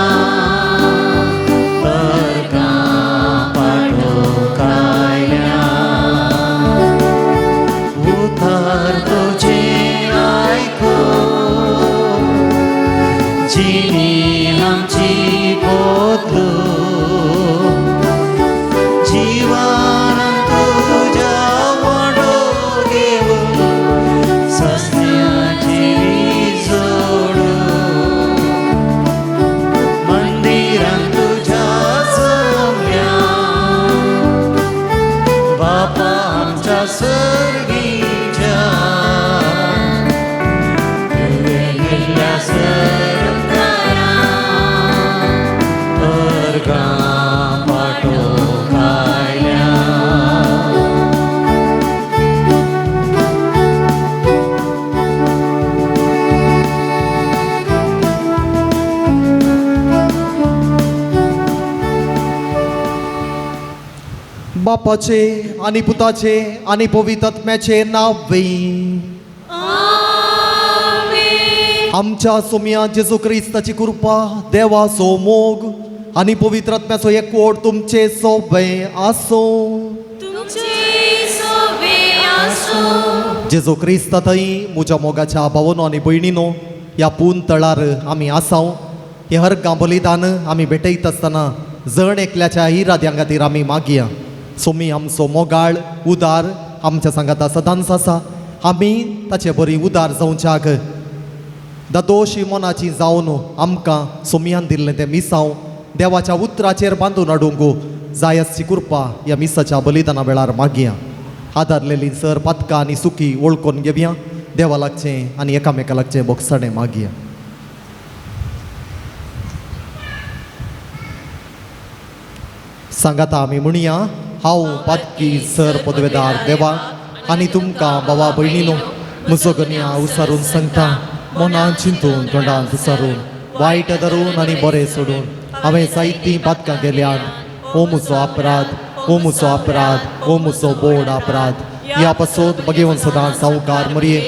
परगां पाठो कायल्या उतार तुझे आयको जिणी आमची पोतलो जीवन तुझ्या वाडो घेऊन सस्न्याची जोडू मंदिरांत तुझ्या समल्या बापा आमच्या सर्गीच्या तुवें गेल्ल्या सरकारा परगां पाठो कायल्या बापाचे आणि पुताचे आणि पवित्र आत्म्याचे नावे आमच्या सोम्या जेजू क्रिस्ताची कृपा देवाचो मोग आणि पवित्र आत्म्याचो एकवट तुमचे सोबे आसो जेजू क्रिस्ता थंय म्हज्या मोगाच्या भावनो आनी भयणीनो ह्या पून तळार आमी आसाव हे हर बलिदान आमी भेटयत आसतना जण एकल्याच्या इराद्यां खातीर आमी मागया सोमी आमचो मोगाळ उदार आमच्या सांगाता सदांच आसा आमी ताचे बरी उदार जावच्याक दोशी मनाची जावन आमकां सोमयान दिल्लें तें मिसांव देवाच्या उतराचेर बांदून हाडूंक जायसची कृपा ह्या मिसाच्या बलिदाना वेळार मागया आदारलेली सर पातकां आनी सुखी वळखून घेवया देवा लागचें आनी एकामेका लागचें बोगसणें मागया सांगाता आमी म्हणया हांव पातकी सर पदवेदार देवा आनी तुमकां भावा भयणीनो म्हजो गन्या उसारून सांगता मनान चिंतून तोंडान विसारून वायट धरून आनी बरें सोडून हांवें जायतीं पातकां गेल्यान हो म्हजो अपराध ओ म्हजो अपराध ओ म्हजो बोड अपराध ह्या पासून मगेवन सदां सावकार मरये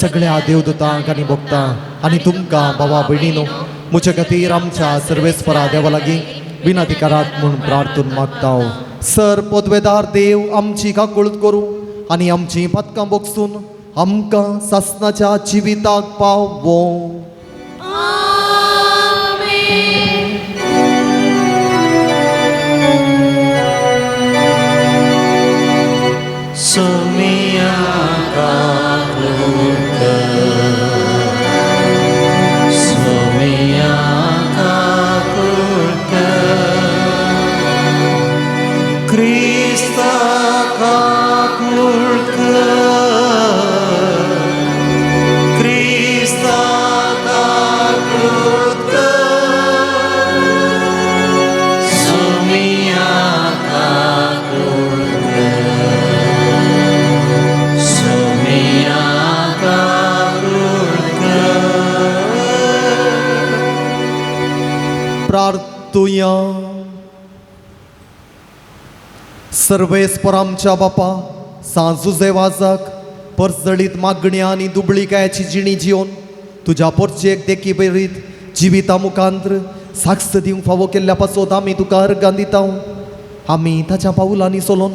सगळ्या देवदूतांक आनी भक्तांक आनी तुमकां भावा भयणीनो म्हजे खातीर आमच्या सर्वेस्परा देवा लागीं विनातिकारात म्हूण प्रार्थून मागता हांव सर पदवेदार देव आमची काकुळट करूं आनी आमची पातकां बोगसून आमकां सासणाच्या जिविताक पावो सोमिया काकुळट सोमिया काकुळट क्रिस्ता काकुळट क्रिस्ता काकुळट सोमिया काकुळट सोमिया काकुळट प्रार्थुया सर्वेस्पर आमच्या बापा सांजुजे वाजाक परजळीत मागण्या आनी दुबळीकायाची जिणी जिवन तुज्या परचेक देखी बरीत जिविता मुखांत्र साक्ष दिवंक फावो केल्ल्या पासत आमी तुका अर्गां दिता आमी ताच्या पावलांनी चलोन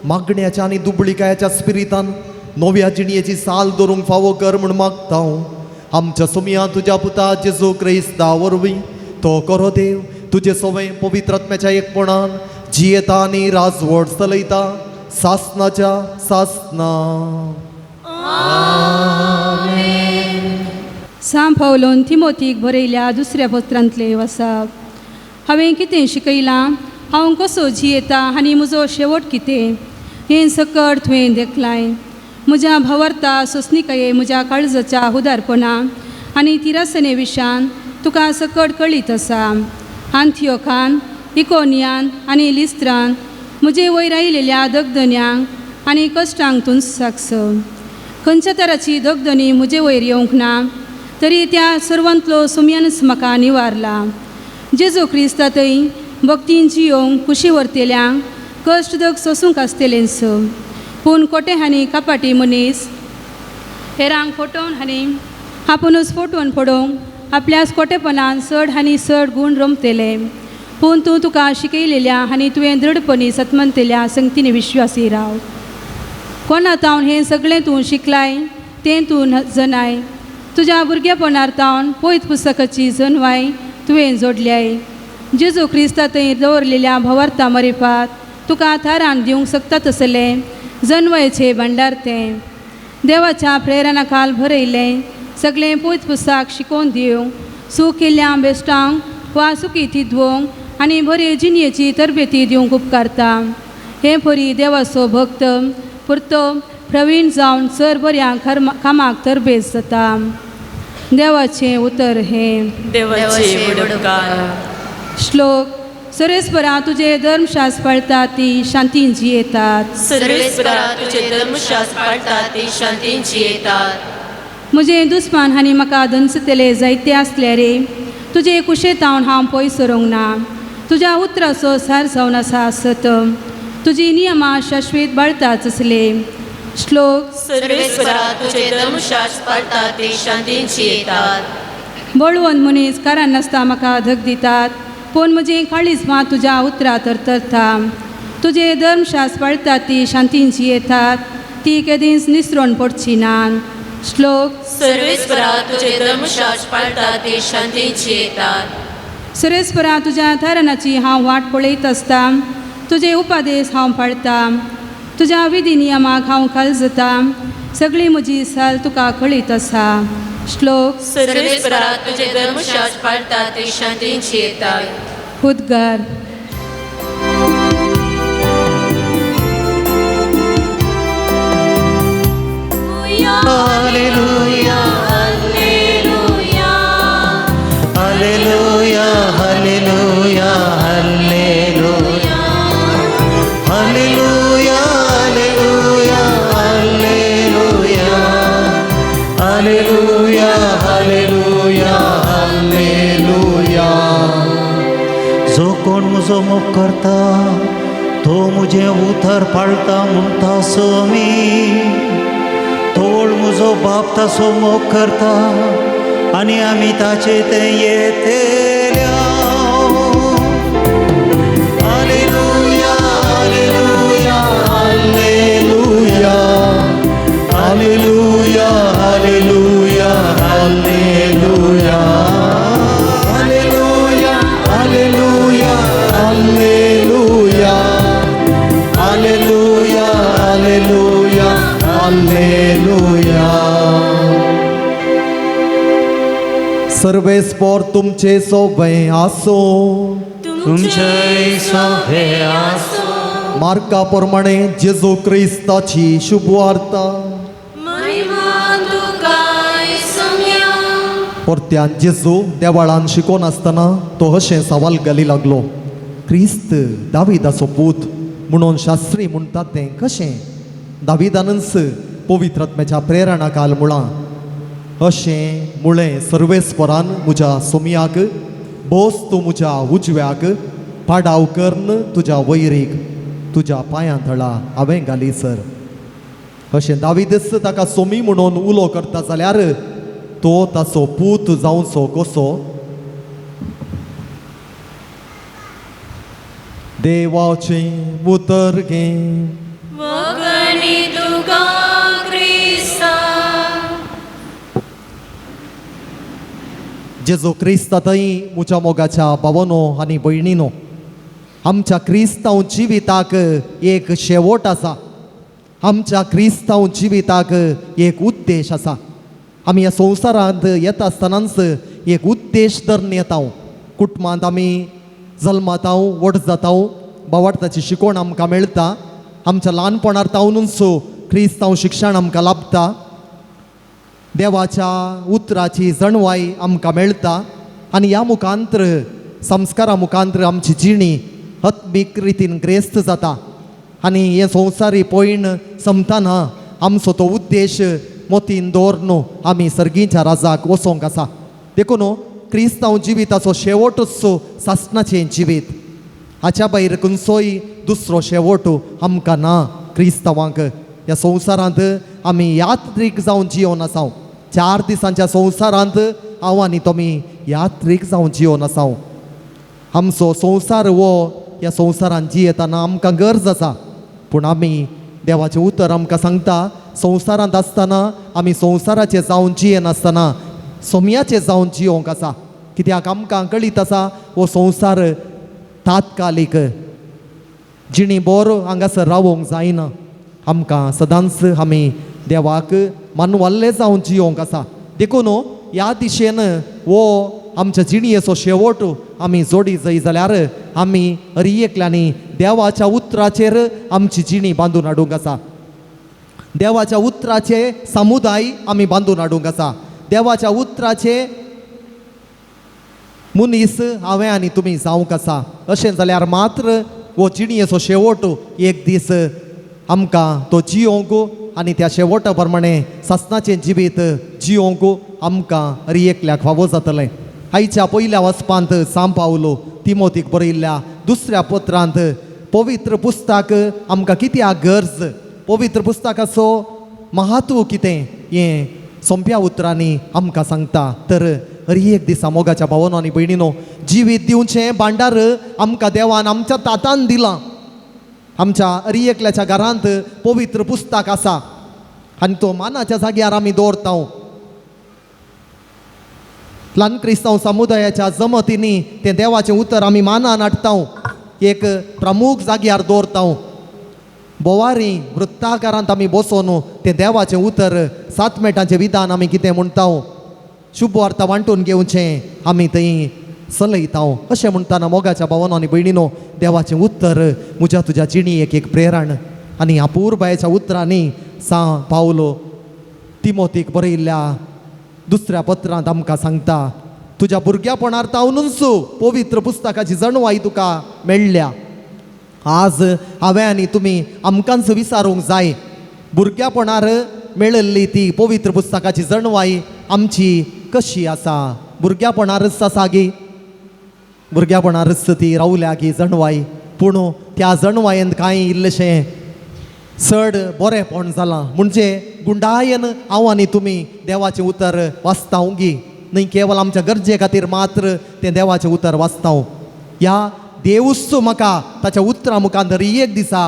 मागण्याच्या आनी दुबळीकायाच्या स्पिरितान नव्या जिणयेची साल धरूंक फावो कर म्हूण मागता आमच्या सोमया तुज्या पुता जेजू क्रिस्ता वरवीं तो करो देव तुजे सवय पवित्र आत्म्याच्या एकपणान जियेता आनी राजवट चलयता सासनाच्या सासना सां पावलोन तिमोथीक बरयल्या दुसऱ्या पत्रांतले वचप हांवें कितें शिकयलां हांव कसो जियेता आनी म्हजो शेवट कितें हें सकट तुवें देखलाय म्हज्या भावार्था सोंसणिकाये म्हज्या काळजाच्या उदारपणा आनी तिरासने विशान तुका सकट कळीत आसा आंथियोखान इकोनियान आनी लिस्त्रान म्हजे वयर आयिल्ल्या दगदन्यांक आनी कश्टांक तूं साक्ष खंयच्या तराची दगदनी म्हजे वयर येवंक ना तरी त्या सर्वांतलो सुमयानच म्हाका निवारला जेजू क्रिस्ता थंय भक्तीन जियोंक कुशी व्हरतेल्यांक कश्ट दग सोसूंक आसतेलेंच पूण कोटे आनी कपाटी मनीस हेरांक फटोवन आनी आपुणूच फटोवन पडोवंक आपल्या खोटेपणान चड आनी चड गूण रमतले पूण तूं तुका शिकयलेल्या आनी तुवें दृढपणी सत्मनतेल्या संगतीने विश्वासी राव. कोणातावन हें सगळें तूं शिकलाय तें तूं जनाय. तुज्या भुरगेपणार्तावन पयत पुस्तकाची जनवाय तुवें जोडल्याय. जेजू क्रिस्ता थंय दवरलेल्या भवार्था मरेपात तुका थारान दिवंक शकता तसलें जनवयेचें भांडार तें. देवाच्या प्रेरणा काल भरयलें सगळें पयत पुस्तक शिकोवन दिवं सूख केल्ल्या बेश्टांक वा सुखी तिदवंक आनी बरे जिणयेची तरबेती दिवंक उपकारता. हे परी देवाचो भक्त पुरतो प्रवीण जावन चड बऱ्या कामाक तरबेज जाता. देवाचें उतर हें. देवाचे वडकार. श्लोक. सर्वेस्परा तुझे धर्मशास्त्र पाळतात ती शांतीन जियेतात. सर्वेस्परा तुझे धर्मशास्त्र पाळतात ती शांतीन जियेतात. म्हजे दुस्मान आनी म्हाका दंसतले जायते आसले रे तुजे कुशेतावन हांव पयस सरोंक ना. तुज्या उतराचो सार जावन आसा सत तुजी नियमां शाश्वीत बाळटाच असले. श्लोक. सर्वेस्परा तुझे धर्मशास्त्र पाळतात ती शांतीन जियेतात. बळवंत मनीस कारण नासता म्हाका धग दितात पूण म्हजें काळीज मात तुज्या उतरां तरतरता. तुजे धर्मशास्त्र पाळतात ती शांतीन जियेतात ती केदींच निसरोन पडची नान. श्लोक. सर्वेस्परा तुझे धर्मशास्त्र पाळतात ती शांतीन जियेतात. सर्वेस्परा तुज्या थारणाची हांव वाट पळयत आसता. तुजे उपादेश हांव पाळटा. तुज्या विधी नियमाक हांव खाल जाता. सगळी म्हजी साल तुका कळीत आसा. श्लोक. सर्वेस्परा तुझे धर्मशास्त्र पाळतात ती शांतीन जियेतात. उद्गार. Hallelujah hallelujah hallelujah hallelujah hallelujah hallelujah hallelujah hallelujah hallelujah hallelujah. जो कोण म्हजो मोग करता तो म्हजें उतर पाळटा म्हणटा सो मी. तोड म्हजो बाप ताचो मोग करता आनी आमी ताचे ते येतेल्या. Hallelujah hallelujah hallelujah hallelujah hallelujah hallelujah hallelujah hallelujah hallelujah hallelujah hallelujah hallelujah. सर्वेस्पर तुमचे सोबे आसो. तुमचे सोबे आसो. मार्का प्रमाणे जेजू क्रिस्ताची शुभवार्ता. महिमा तुका येसुया. परत्यान जेजू देवाळान शिकोवन आसतना तो अशें सवाल घाली लागलो. क्रिस्त दाविदाचो पूत म्हणून शास्त्री म्हणटात तें कशें. दाविदानच पवित्र आत्म्याच्या प्रेरणा काल मुळां अशें मुळें सर्वेस्परान म्हज्या सोमयाक बोस तूं म्हज्या उजव्याक पाडाव कर्ण तुज्या वैरीक तुज्या पांयां थळा हांवें घाली सर. अशें दाविदच ताका सोमी म्हणून उलो करता जाल्यार तो ताचो पूत जावचो कसो. देवाचें उतर घे. वगणी तुका क्रिस्ता. जेजू क्रिस्तातय म्हज्या मोगाच्या भावनो आनी भयणीनो आमच्या क्रिस्तांव जिविताक एक शेवट आसा. आमच्या क्रिस्तांव जिविताक एक उद्देश आसा. आमी ह्या संवसारांत येता आसतनाच एक उद्देश धरून येता. कुटुंबांत आमी जल्मात व्हड जाता. भावार्थाची शिकवण आमकां मेळटा. आमच्या ल्हानपणार तावनूच क्रिस्तांव शिक्षण आमकां लाभता. देवाच्या उतराची जणवाय आमकां मेळटा आनी ह्या मुखांतर संस्कारा मुखांतर आमची जिणी आत्मीक रितीन ग्रेस्त जाता. आनी हे संवसारी पयण संपतना आमचो तो उद्देश मोतीन दवरून आमी सर्गीच्या राजाक वचोंक आसा. देखून क्रिस्तांव जिविताचो शेवटच सासणाचें जिवीत. हाच्या भायर खंयचोय दुसरो शेवट आमकां ना. क्रिस्तांवांक ह्या संवसारांत आमी यात्रीक जावन जियोन आसा. 4 दिसांच्या संवसारांत हांव आनी तुमी यात्रेक जावन जिवन आसाव. आमचो संवसार वो ह्या संवसारान जियेतना आमकां गरज आसा, पूण आमी देवाचें उतर आमकां सांगता संवसारांत आसतना आमी संवसाराचें जावन जियेनासतना सोम्याचें जावन जियोंक आसा. कित्याक आमकां कळीत आसा हो संवसार तात्कालीक, जिणी बोर हांगासर रावोंक जायना. आमकां सदांच आमी देवाक मानवल्ले जावन जियोंक आसा. देखून ह्या दिशेन वो आमच्या जिणयेचो शेवट आमी जोडी जय जाल्यार आमी एकल्यांनी देवाच्या उतराचेर आमची जिणी बांदून हाडूंक आसा. देवाच्या उतराचे समुदाय आमी बांदून हाडूंक आसा. देवाच्या उतराचे मनीस हांवें आनी तुमी जावंक आसा. अशें जाल्यार मात्र हो जिणयेचो शेवट एक दीस आमकां तो जियोंक आनी त्या शेवटा प्रमाणे सस्नाचें जिवीत जियोंक आमकां एकल्याक फावो जातलें. आयच्या पयल्या वचपांत सांब पावलो तिमोथीक बरयल्ल्या 2ऱ्या पत्रांत पवित्र पुस्तक आमकां कित्याक गरज, पवित्र पुस्तकाचो महत्व कितें हें सोंप्या उतरांनी आमकां सांगता. तर एक दिसा मोगाच्या भावांनो आनी भयणीनो, जिवीत दिवचें भांडार आमकां देवान आमच्या तातान दिलां. आमच्या एकल्याच्या घरांत पवित्र पुस्तक आसा आनी तो मानाच्या जाग्यार आमी दवरता. ल्हान क्रिस्तांव समुदायाच्या जमतींनी तें देवाचें उतर आमी मानान हाडटा, एक प्रमुख जाग्यार दवरता. बोवारी वृत्ताकारांत आमी बसोन तें देवाचें उतर 7 मिनटांचें विधान आमी कितें म्हणटा, शुभ वार्ता वांटून घेवचें आमी थंय चलयता. अशें म्हणटाना मोगाच्या भावांनो आनी भयणीनो, देवाचें उतर म्हज्या तुज्या जिणयेक एक प्रेरण. आनी अपूर्बायेच्या उतरांनी सांब पावलो तिमोथीक बरयल्ल्या 2ऱ्या पत्रांत आमकां सांगता, तुज्या भुरग्यापणार तावनूच पवित्र पुस्तकाची जणवाई तुका मेळ्ळ्या. आज हांवें आनी तुमी आमकांच विचारूंक जाय, भुरग्यापणार मेळिल्ली ती पवित्र पुस्तकाची जणवाई आमची कशी आसा? भुरग्यापणारच आसा गी, भुरग्यापणारच ती रावल्या गी जणवाई. पूण त्या जणवायेंत कांय इल्लेशें चड बरेंपण जालां. म्हणजे गुंडायेन हांव आनी तुमी देवाचें उतर वाचता गी, न्हय केवळ आमच्या गरजे खातीर मात्र तें देवाचें उतर वाचता. ह्या देवूच म्हाका ताच्या उतरां मुखार एक दिसा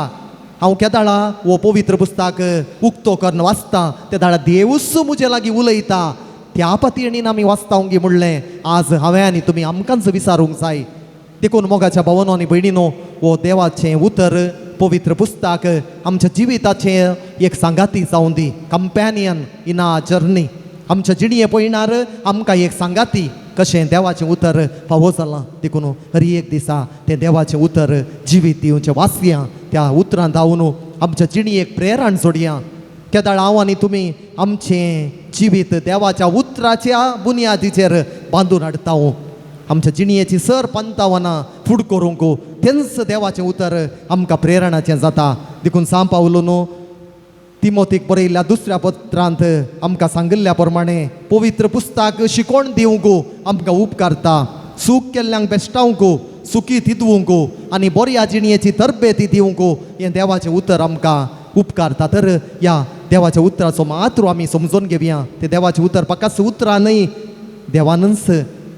हांव केदाळा हो पवित्र पुस्तक उक्तो करून वाचता, त्या दाळा देवूच म्हजे लागीं उलयता. त्या पातळीन आमी वाचता गी म्हणलें. आज हांवें आनी तुमी आमकांच विचारूंक जाय. देखून मोगाच्या भावांनो आनी भयणीनो, हो देवाचें उतर पवित्र पुस्तक आमच्या जिविताचें एक सांगाती जावं दी, कंपॅनियन इन आ जर्नी. आमच्या जिणये पळयणार आमकां एक सांगाती कशें देवाचें उतर फावो जालां. देखून एक दिसा तें देवाचें उतर जिवीत दिवचें वाचया, त्या उतरांत हांव आमच्या जिणयेक प्रेरण जोडया. केदाळ हांव आनी तुमी आमचें जिवीत देवाच्या उतराच्या बुनयादीचेर बांदून हाडटा. आमच्या जिणयेची सर पंतावनां फुड करूंक तेंच देवाचें उतर आमकां प्रेरणाचें जाता. देखून सांब पावलो न्हू तिमोथीक बरयल्ल्या 2ऱ्या पत्रांत आमकां सांगिल्ल्या प्रमाणे पवित्र पुस्तक शिकोण दिवंक आमकां उपकारता, सूख केल्ल्यांक बेश्टावंक, सुखी थिदवंक आनी बऱ्या जिणयेची तरबेती दिवंक हें देवाचें उतर आमकां उपकारता. तर ह्या देवाच्या उतराचो मात्र आमी समजून घेवया. तें देवाचें उतर फकत उतरां न्हय, देवानच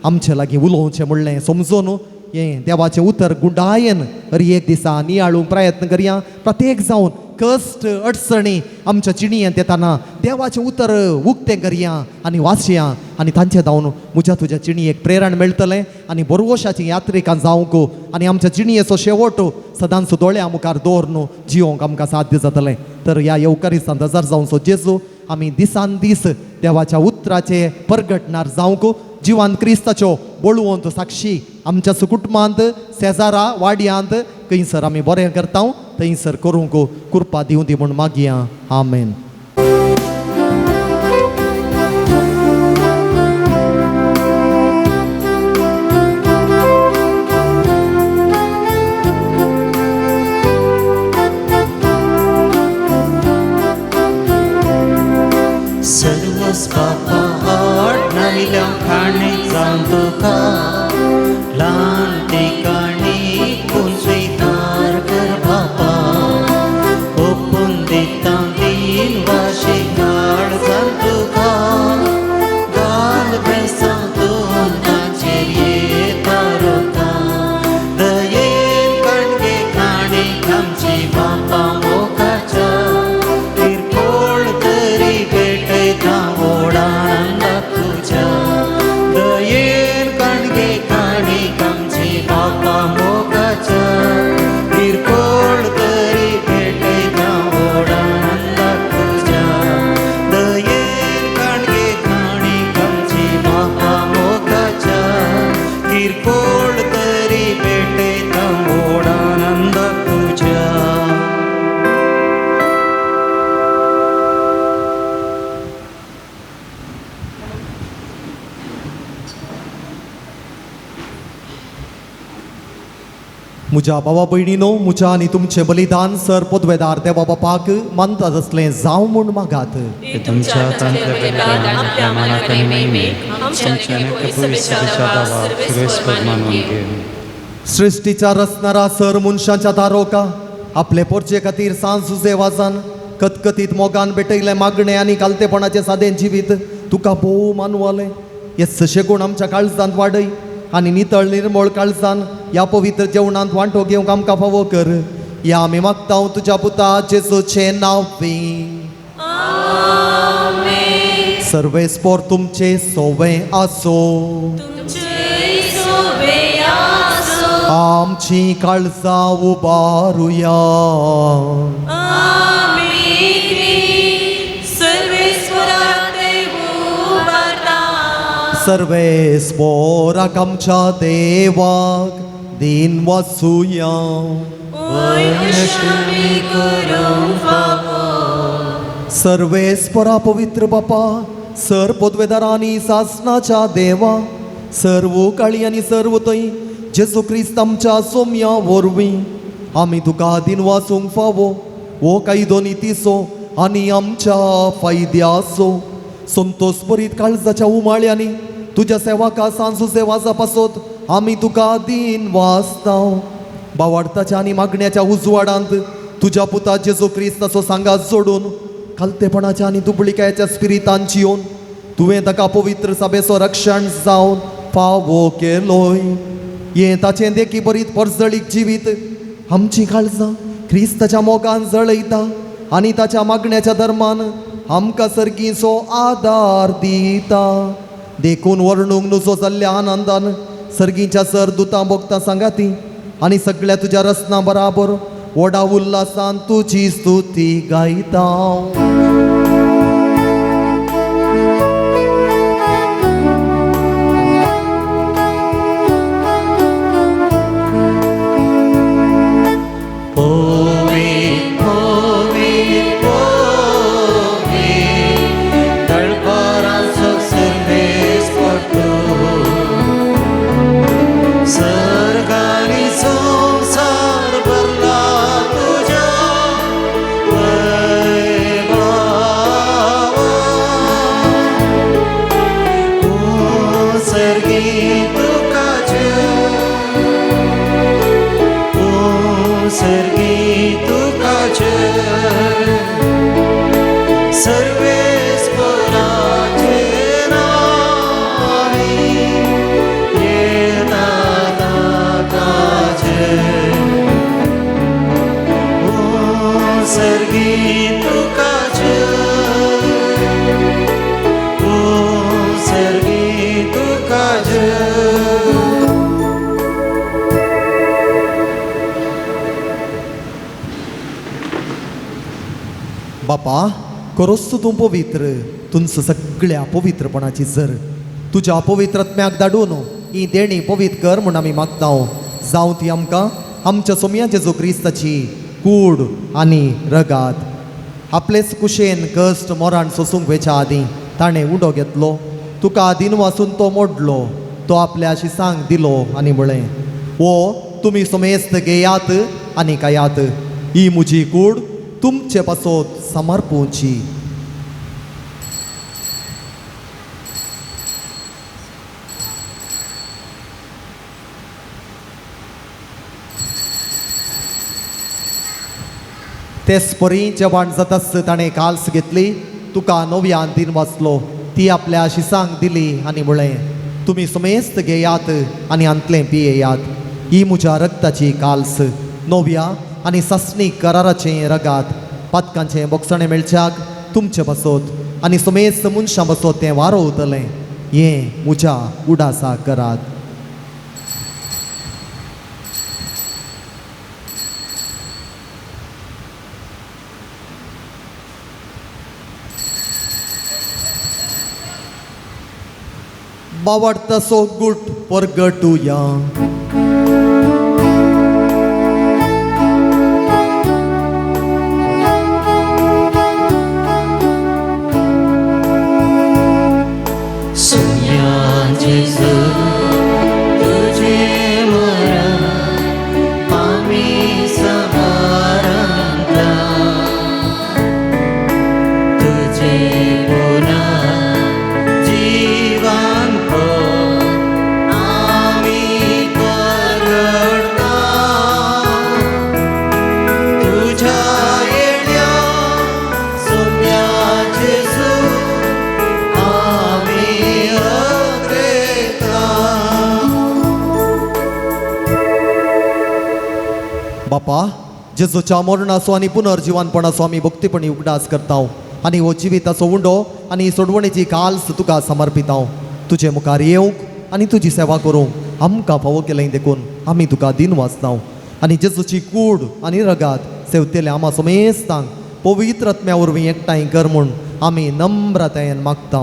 आमचे लागीं उलोवचें म्हणलें समजून हें देवाचें उतर गुंडायेन एक दिसा नियाळूंक प्रयत्न करया. प्रत्येक जावन कश्ट अडचणी आमच्या जिणयेंत येताना देवाचें उतर उक्तें करया आनी वाचया. आनी तांचे जावन म्हज्या तुज्या जिणयेक प्रेरण मेळटलें आनी बरोवशाची यात्रेकां जावंक आनी आमच्या जिणयेचो शेवट सदांच दोळ्या मुखार दवरून जियोंक आमकां साध्य जातलें. तर ह्या येवकारीसांत हजर जावचो जेजू आमी दिसान दीस देवाच्या उतराचे परगटणार जावंक जिवांत क्रिस्ताच्यो बळवंत साक्षी आमच्या कुटुंबांत शेजारा वाड्यांत खंयसर आमी बरें करता थंयसर करूंक कृपा दिवं दी म्हूण मागया. आमेन. सर्वच पापा आडनायल्या खाणे जावन तुका ल्हान ठिकाणी पुंजयतार कर बापा ओपून दिता दीन काणीक आमची बापा मोगाच्या किरकोळ तरी भेटयता ओडानंदाक तुझ्या दयेन काणगे काणीक आमची बापा मोगाच्या किरकोळ तरी भेटयता ओडानंदाक तुझ्या म्हज्या भावा भयणीनो म्हज्या आनी तुमचें बलिदान सर पदवेदार देवा बापाक मानता तसलें जावं म्हूण मागात तुमच्या तंत्र बलिदान आपल्या मनाक आनी महिमेक आमच्या मानून घे सृष्टीच्या रचणारा सर मनशाच्या दारोका आपले पोरचे खातीर सांज सुजे वाजान कतकतीत मोगान भेटयले मागणे आनी कालतेपणाचे सादें जिवीत तुका भोव मानवालें हे सशे गुण आमच्या काळजांत वाडय आनी नितळ निर्मळ काळजान ह्या पवित्र जेवणांत वांटो घेवंक आमकां फावो कर या आमी मागता तुज्या पुता जेजूचें नांवी सर्वेस्पोर तुमचे सोवें आसो आमची काळजां उबारुया सर्वेस्पोराक आमच्या देवाक दिन वाचुया सर्वेस्परा पवित्र बापा सर पदवेदारांनी सासनाच्या देवा सर्व काळी आनी सर्व तई जेजू क्रिस्त आमच्या सोम्या वरवीं आमी तुका दिन वाचूंक फावो वो काही दोनी तिसो आनी आमच्या फायद्यासो संतोष बरीत काळजाच्या उमाळ्यांनी तुझ्या सेवाका सांजुजे वाजा पासोत आमी तुका दिन वाचताव बावार्थाच्या आनी मागण्याच्या उजवाडांत तुझ्या पुता जेजू क्रिस्ताचो सांगात जोडून खालतेपणाच्या आनी दुबळिकायच्या स्पिरितांची येवन तुवें ताका पवित्र सभेचो रक्षण जावन फावो केलोय हे ताचें देखी बरीत परजळीक जिवीत आमची काळजां क्रिस्ताच्या मोगान जळयता आनी ताच्या मागण्याच्या धर्मान आमकां सर्गीचो आदार दिता देखून वर्णूंक नुजो जाल्ल्या आनंदान सर्गीच्या सर दुतां भोगतां सांगाती आनी सगळ्या तुज्या रसना बराबर व्हडा उल्हासान तुजी स्तुती गायता बापा करोस तूं पवित्र तुंच सगळ्या पवित्रपणाची जर तुज्या पवित्रत्म्याक धाडून ही देणी पवित्र कर म्हूण आमी मागता जावं ती आमकां आमच्या सोम्या जेजू क्रिस्ताची कूड आनी रगात आपलेच कुशेन कश्ट मोरान सोसूंक वेच्या आदीं ताणें उडो घेतलो तुका आदीन वाचून तो मोडलो तो आपल्या शिसांक दिलो आनी म्हळें वो तुमी समेस्त घेयात आनी खायात ही म्हजी कूड तुमचे पासोत समर्पूची तेच परी जेवण जातास ताणें काल्स घेतली तुका नव्यान दिन वाचलो ती आपल्या शिसांक दिली आनी म्हळें तुमी समेस्त घेयात आनी अंतलें पियेयात ही म्हज्या रक्ताची काल्स नव्या आनी सस्नीक कराराचें रगात पातकांचें बोगसणें मेळच्याक तुमचे बसोत आनी समेस्त मनशां बसोत तें वारोवतलें हें म्हज्या उडासा करात बावडतासो गुट परगटुया. सोम्या जेजू तुझे मरण आम्ही समारंभा तुझे पुन्हा जीवंत आम्ही परडता तुझ्या येड्या सोम्या जेजू बापा जेजूच्या मरणाचो आनी पुनर्जिवानपणाचो आमी भक्तीपणी उगडास करता आनी हो जिविताचो उंडो आनी सोडवणेची काल्स तुका समर्पिता. तुजे मुखार येवंक आनी तुजी सेवा करूंक आमकां फावो केलें देखून आमी तुका दिन वाचता आनी जेजूची कूड आनी रगात सेवतेल्या आमा समेस्तांक पवित्र आत्म्या वरवीं एकठांय कर म्हूण आमी नम्रतायेन मागता.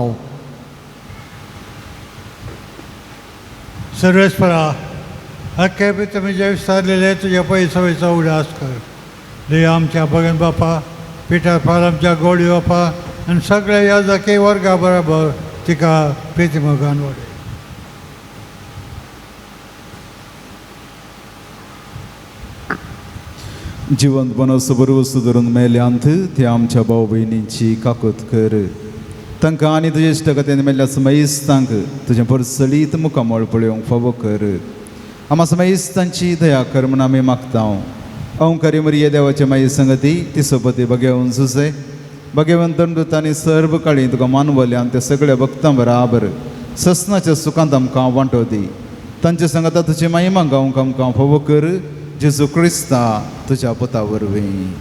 सर्वेस्परा अख्खे तुम्ही जे विस्तारलेले तुझ्या पैसवेचा उडास कर. दे आमच्या भगन बापा पिठा फार आमच्या गोडी बापा आणि सगळ्या याजकी वर्गा बरोबर तिका प्रितीमोगान वडे. जिवंतपणाचो बरो वस्तू धरून मेल्यांत ते आमच्या भाव भयणींची काकूत कर. तांकां आनी तुजे इश्टगतीन मेल्ल्या समेस्तांक तुजें परसलीत मुखामळ पळोवंक फावो कर. आमा समेस्तांची दया कर म्हूण आमी मागता. अंकारी मरिये देवाचे माई संगती ती सोबती भगेवन सुसे भगेवन दंडूत आनी सर्व काळी तुका मानवल्या आनी त्या सगळ्या भक्तां बराबर ससनाच्या सुखांत आमकां वांटो दी. तांचे संगता तुजी महिमा गावंक आमकां फावो कर. जेजू क्रिस्ता तुज्या पुता वरवीं.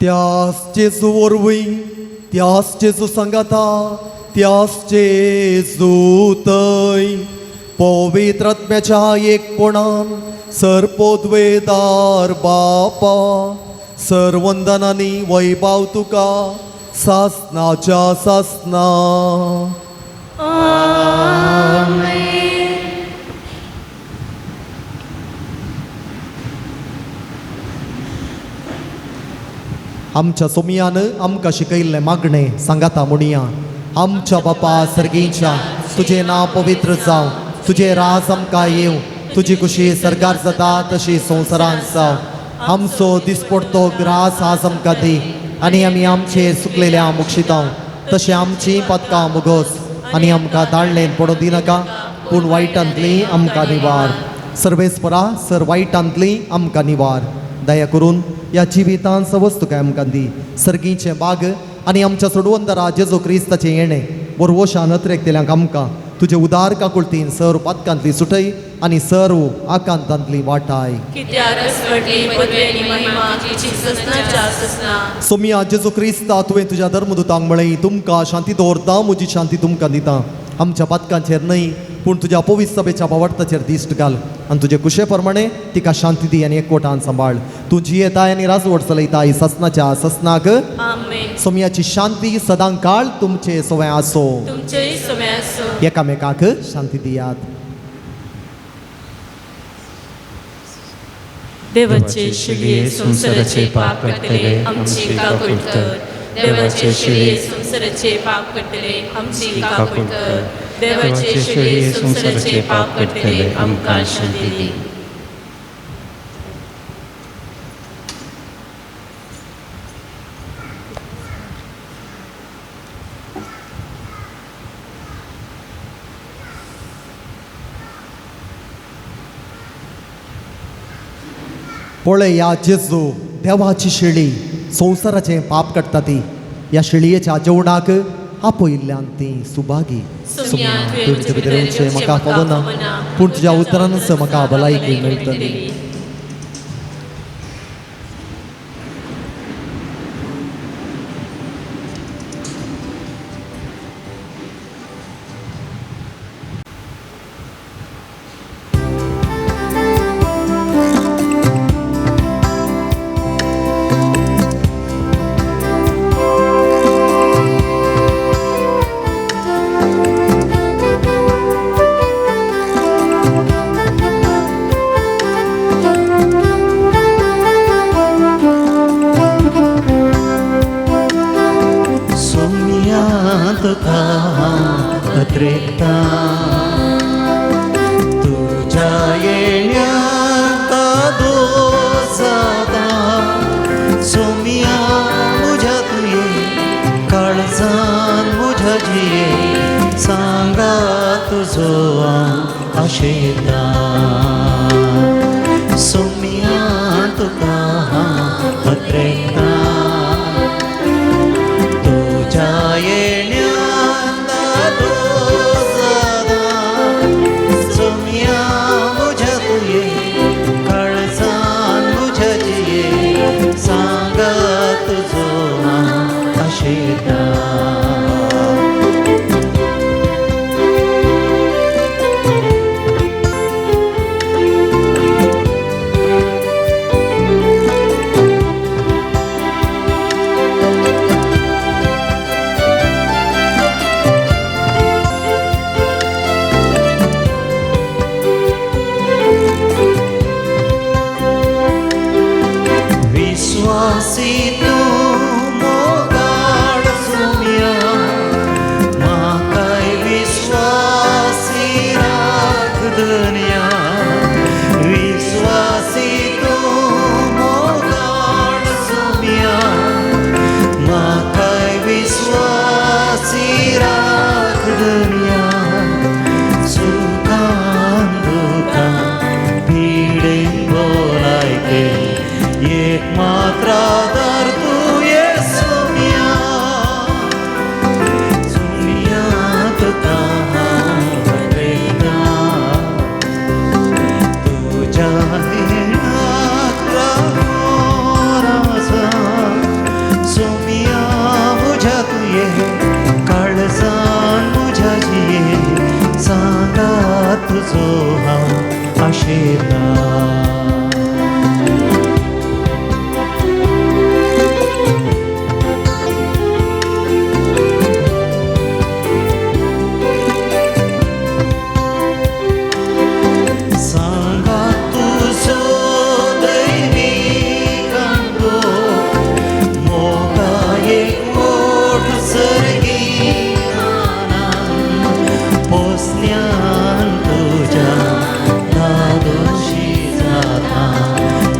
त्याच जेजू वरवीं त्याच जेजू सांगाता त्याच जेजू थंय पवित्र आत्म्याच्या एकपणान सरपोद्वेदार बापा सर्वंदनांनी वैभव तुका सासनाच्या सासना. आमच्या सोमियान आमकां शिकयल्लें मागणें सांगाता म्हणुया. आमच्या बापा सर्गीच्या तुजें नांव पवित्र जावं. तुजें राज आमकां येवं. तुजी कुशी सरकार जाता तशी संवसारांत जावं. आमचो दिसपडतो ग्रास आज आमकां दी आनी आमी आमचेर सुकलेल्या मुक्षिता तशें आमची पदकां मुगोस आनी आमकां दाळणेन पडूं दिनाका पूण वायटांतली आमकां निवार. सर्वेस्परा सर वायटांतली आमकां निवार. दया करून ह्या जिवितांत सवस्त काय आमकां दी. सर्गीचे बाग आनी आमच्या सोडवंदरा जेजू क्रिस्ताचें येणें बरोवशान नत्रेकतेल्यांक आमकां तुजे उदार काकुळतीन सर्व पातकांतली सुटय आनी सर्व आकांतांतली वाटाय. सोमिया जेजू क्रिस्ता तुवें तुज्या धर्मदुतांक म्हळें तुमकां शांती दवरता म्हजी शांती तुमकां दिता. आमच्या पातकांचेर न्हय पूण तुज्या पवित्र सभेच्या बावडताचेर दिश्ट घाल आनी तुजे कुशे प्रमाणे तिका शांती दी आनी एकवटान सांबाळ. तूं जियेताय आनी राजवट चलयताय ससनाच्या ससनाक. सोमियाची शांती सदां काळ तुमचे सवय आसो. एकामेकाक शांती दियात. देवाचे शिळे संसाराचे पाप करतले आमची काकूळ कर. देवाचे शिळे संसाराचे पाप करतले आमची काकूळ कर. देवाचे शिळे संसाराचे पाप करतले आमकां शांती दी. पळय या जेजू देवाची शिळी संवसाराचें पाप काडटा ती. ह्या शिळयेच्या जेवणाक आपयल्ल्यान ती सुभागी. तुवें म्हाका पवना पूण तुज्या उतरानच म्हाका भलायकी मेळटली. सोम्या तुका अत्रेता तुझ्या येण्याचा दोष जाता सोम्या मुझ्या तुये काळजान मुझ्या जिये सांगा तुझो आशेता सोम्या तुका अत्रेता तुझ्या येण्याचा दोष जाता सोम्या मुझ्या तुये काळजान मुझ्या जिये सांगा तुझो आशेता विश्वासी तू मोगाड सोम्या म्हाकाय विश्वासी राख दुनिया विश्वासी तू मोगाड सोम्या म्हाकाय विश्वासी राख दुनिया सुखान दुखान पीडेन बोलायके एक मात्र आधार तू ये सोम्या सोम्या तुका अत्रेता तुझ्या येण्याचा राजा सोम्या मुझ्या तुये काळजान मुझ्या जिये सांगा तुझो आशेता सांगा तुझो दैविकांतो मोगा एक मोठ सर्गीकानान पोसण्यान तुझ्या नादोशी जाता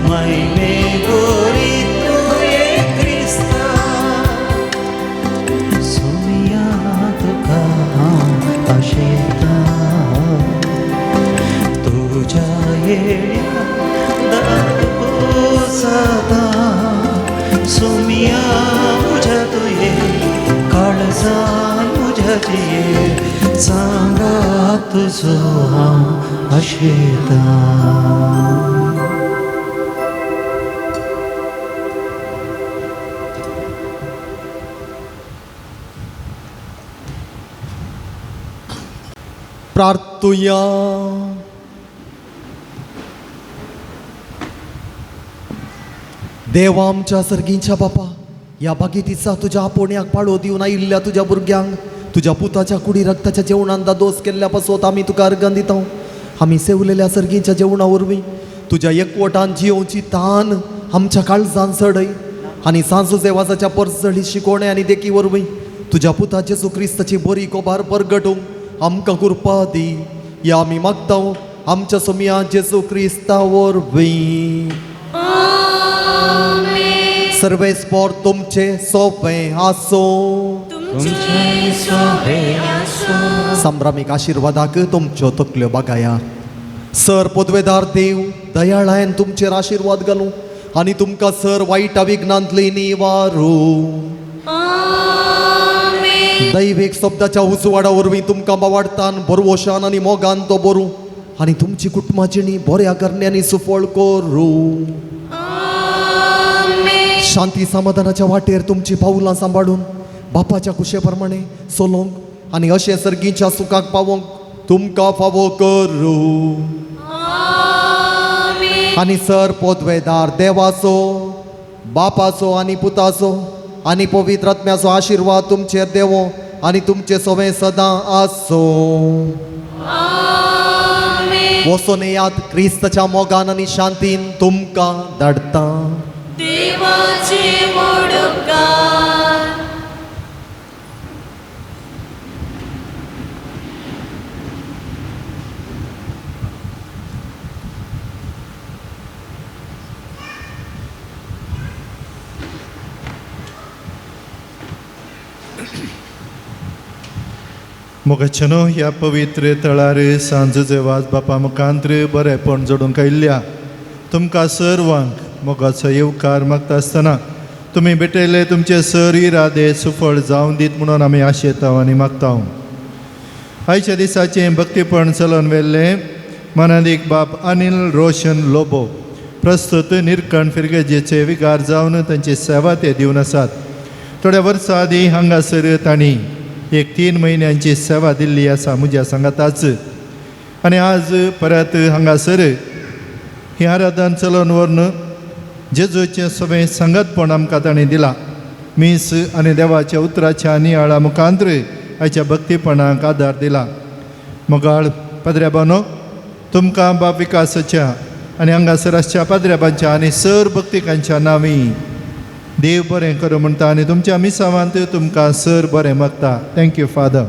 महिमे गोरी तुये क्रिस्ता सोम्या तुका आशेता तुझ्या येण्याचा दोष जाता सोम्या मुझ्या तुये काळजान मुझ्या जिये सांगा तुझो आशेता प्रार्थुया देवा आमच्या सर्गींच्या बापा या बागेतीचा तुझ्या आपोण्याक पाळो दिवन आयिल्ल्या तुझ्या भुरग्यांक तुझ्या पुताच्या कुडी रक्ताच्या जेवणांत दोस केल्ल्यापासून आमी तुका अर्घ दिता आमी सेवलेल्या सर्गींच्या जेवणा वरवीं तुझ्या एकवटान जियोवची तान आमच्या काळजान चडय आनी सांजो जेवाजाच्या परजळी शिकोवणे आनी देखी वरवीं तुझ्या पुता जेजू क्रिस्ताची बरी कोबार परगटूंक आमकां कृपा दी या आमी मागता आमच्या सोम्या जेजू क्रिस्ता वरवीं सर्वेस्पोर तुमचे सोपे आसो संभ्रामीक आशिर्वादाक तुमच्यो तकल्यो बागाया सर पदवेदार देव दयाळायन तुमचेर आशिर्वाद घालूं आनी तुमकां सर वायटा विघ्नांतली निवारू दैवीक शब्दाच्या उजवाडा वरवीं तुमकां बावाडतान बरवोशान आनी मोगान तो बरू आनी तुमची कुटुंबाची बऱ्या करण्यांनी सुफळ करूं शांती समाधानाच्या वाटेर तुमची पावलां सांबाळून बापाच्या कुशे प्रमाणे सोलोंक आनी अशें सर्गीच्या सुखाक पावोंक तुमकां फावो करूं आनी सर पदवेदार देवाचो बापाचो आनी पुताचो आनी पवित्र आत्म्याचो आशिर्वाद तुमचेर देवो आनी तुमचे सवें सदां आसो वचून येयात क्रिस्ताच्या मोगान आनी शांतीन तुमकां धाडटा देवाचे मोडकार मोगाचनो ह्या पवित्र तळार सांजेचे वाज बापा मुखांत्र बरेपण जोडूंक आयिल्ल्या तुमकां सर्वांक मोगाचो येवकार मागता आसतना तुमी भेटयले तुमचे शरीर आदे सुफळ जावन दीत म्हणून आमी आशेता आनी मागता. आयच्या दिसाचें भक्तीपण चलोवन व्हेल्ले मनादीक बाप अनिल रोशन लोबो प्रस्तुत निरकण फिरगेजेचे विकार जावन तांची सेवा ते दिवन आसात. थोड्या वर्सां आदीं हांगासर तांणी एक 3 म्हयन्यांची सेवा दिल्ली आसा म्हज्या सांगाताच. आनी आज परत हांगासर ही आराधन चलोवन व्हरून जेजूचें सगळें संगतपण आमकां ताणें दिलां. मीस आनी देवाच्या उतराच्या नियाळा मुखांत्र आयच्या भक्तीपणाक आदार दिला. मोगाळ पाद्र्याबानो तुमकां बाप विकासाच्या आनी हांगासर आसच्या पाद्र्याबांच्या आनी सर भक्तिकांच्या नांवी देव बरें करूं म्हणटा आनी तुमच्या मिसावांत तुमकां सर बरें मागता. Thank you father.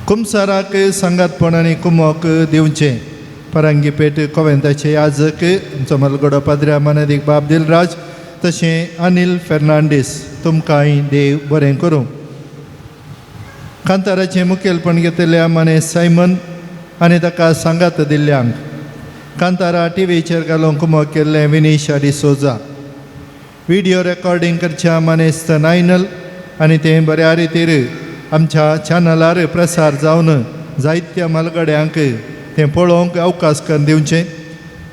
कुमसाराक सांगातपण आनी कुमोक दिवचें परांगी पेट कोवेंताचे याजक आमचो मलगडो पाद्र्या मनादीक बाब दिलराज तशें अनिल फेर्नांडीस तुमकांय देव बरें करूं. कांताराचें मुखेलपण घेतिल्ल्या माने सायमन आनी ताका सांगात दिल्ल्यांक कांतारा टीव्हीचेर घालूंक कुमोक केल्लें विनीशा डिसोजा. व्हिडिओ रेकॉर्डिंग करच्या मानेस्त नायनल आनी तें बऱ्या रितीर आमच्या चॅनलार प्रसार जावन जायत्या मालगड्यांक तें पळोवंक अवकाश करून दिवचें.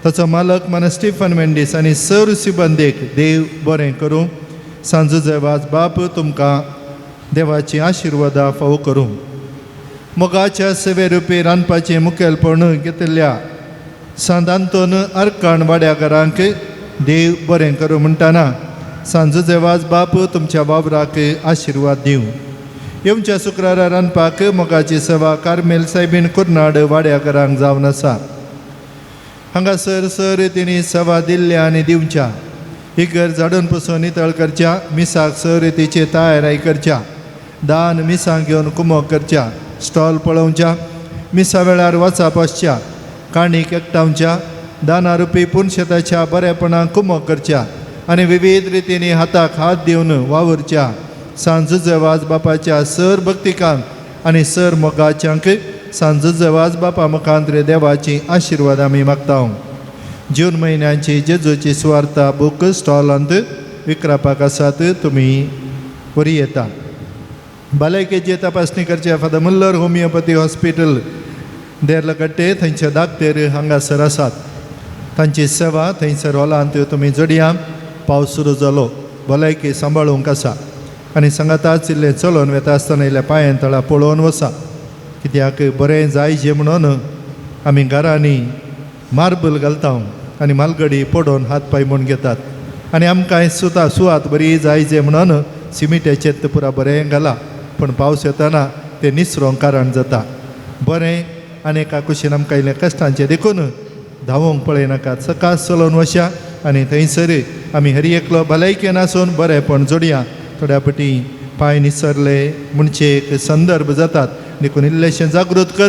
ताचो मालक मन स्टीफन मेंडीस आनी सर सिबंदेक देव बरें करूं. सांजेचे वाज बाप तुमकां देवाची आशिर्वादा फावो करूं. मोगाच्या सेवे रुपी रांदपाचें मुखेलपण घेतिल्ल्या सांतांतोन अर्काण वाड्याकारांक देव बरें करूं म्हणटाना सांजेचे वाज बाप तुमच्या वावराक आशिर्वाद दिवं. येवच्या शुक्रारा रांदपाक मोगाची सेवा कार्मेल सायबीन कुर्नाड वाड्याकारांक जावन आसा. हांगासर सर तिणी सेवा दिल्ल्या आनी दिवच्या. इगर झाडून पुसून नितळ करच्या. मिसाक सर रितीची तयारी करच्या. दान मिसां घेवन कुमोक करच्या. स्टॉल पळोवच्या. मिसा वेळार वचप आसच्या. काणीक एकठांवच्या. दाना रुपी पुणशेताच्या बरेपणाक कुमोक करच्या आनी विविध रितींनी हाताक हात दिवन वावरच्या. सांजेचे वाज बापाच्या सर भक्तिकांक आनी सर मोगाच्यांक सांजेचे वाज बापा मुखांत्र देवाची आशिर्वाद आमी मागता. जून म्हयन्याची जेजूची सुवार्ता बूक स्टॉलांत विकरापाक आसात. तुमी वरी येता. भलायकेची तपासणी करच्या फादर मुल्लर होमिओपॅथी हॉस्पिटल देरलकट्टे थंयचे दाक्तेर हांगासर आसात. तांची सेवा थंयसर हॉलांत तुमी जोडया. पावस सुरू जालो. भलायकी सांबाळूंक आसा आनी सांगाताच इल्लें चलोवन वेता आसतना इल्ल्या पांयां तळा पळोवन वसा. कित्याक बरें जायजें म्हणून आमी घरांनी मार्बल घालता आनी मालगडी पडोवन हात पांय म्हूण घेतात आनी आमकां सुवात बरी जायजें म्हणून सिमिटाचेर पुरा बरें घाला. पूण पावस येताना तें निसरोंक कारण जाता. बरें आनी एका कुशीन आमकां इल्लें कश्टांचें देखून धांवोंक पळयनाकात. सकाळ चलोवन वशा आनी थंयसर आमी हरी एकलो भलायकेन आसून बरेंपण जोडया. थोड्या पटी पांय निसरले म्हणचे एक संदर्भ जातात देखून इल्लेशें जागृत कर.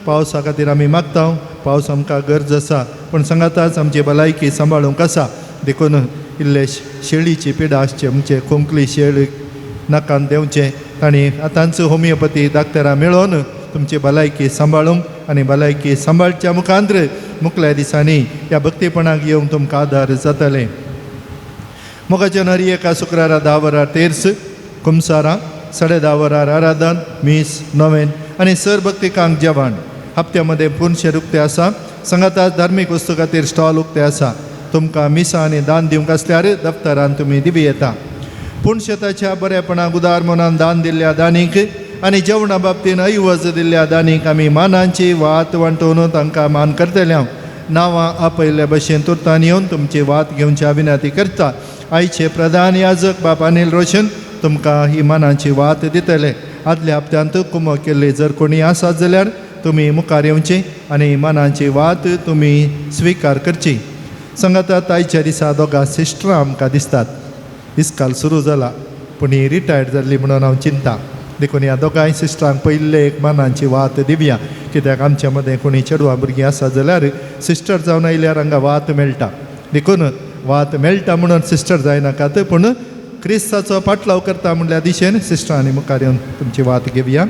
पावसा खातीर आमी मागता. पावस आमकां गरज आसा पूण सांगाताच आमची भलायकी सांबाळूंक आसा देखून इल्ले शेळीची पिडा आसचे म्हणजे खोंकली शेळ नाकान देवचें. तांणी आतांच होमिओपॅथी दाक्तरां मेळोवन तुमची भलायकी सांबाळूंक आनी भलायकी सांबाळच्या मुखांत्र मुखल्या दिसांनी ह्या भक्तीपणाक येवंक तुमकां आदार जातलें. मोगाच्या नरी एका शुक्रारा 10 वरां तेर्स कुमसारा 10:30 वरार आराधन मीस नोवेन आनी सर भक्तिकांक जेवण. हप्त्या मदें पुणशें उक्तें आसा. सांगाताच धार्मीक वस्तू खातीर स्टॉल उक्तें आसा. तुमकां मिसां आनी दान दिवंक आसल्यार दफ्तरान तुमी दिवी येता. पुणशेताच्या बरेपणाक उदार मनान दान दिल्ल्या दानीक आनी जेवणा बाबतीन ऐवज दिल्ल्या दानीक आमी मानांची वात वांटोवन तांकां मान करतल्या. नांवां आपयल्ल्या भशेन तुर्तान येवन तुमची वात घेवच्या विनंती करता. आयचे प्रधान याजक बाप अनिल रोशन तुमकां ही मानांची वात दितले. आदल्या हप्त्यांत कुमोक केल्ली जर कोणी आसात जाल्यार तुमी मुखार येवचें आनी मानांची वात तुमी स्विकार करची. सांगातात आयच्या दिसा दोगां सिस्टरां आमकां दिसतात. इस्काल सुरू जाला पूण ही रिटायर्ड जाल्ली म्हणून हांव चिंता. देखून ह्या दोगांय सिस्टरांक पयले एक मानांची वात दिवया. कित्याक आमच्या मदें कोणी चेडवां भुरगीं आसा जाल्यार सिस्टर जावन आयल्यार हांगा वात मेळटा. देखून वात मेळटा म्हणून सिस्टर जायनाकात पूण क्रिस्ताचो पाटलाव करता म्हणल्या दिशेन सिस्टरांनी मुखार येवन तुमची वात घेवया.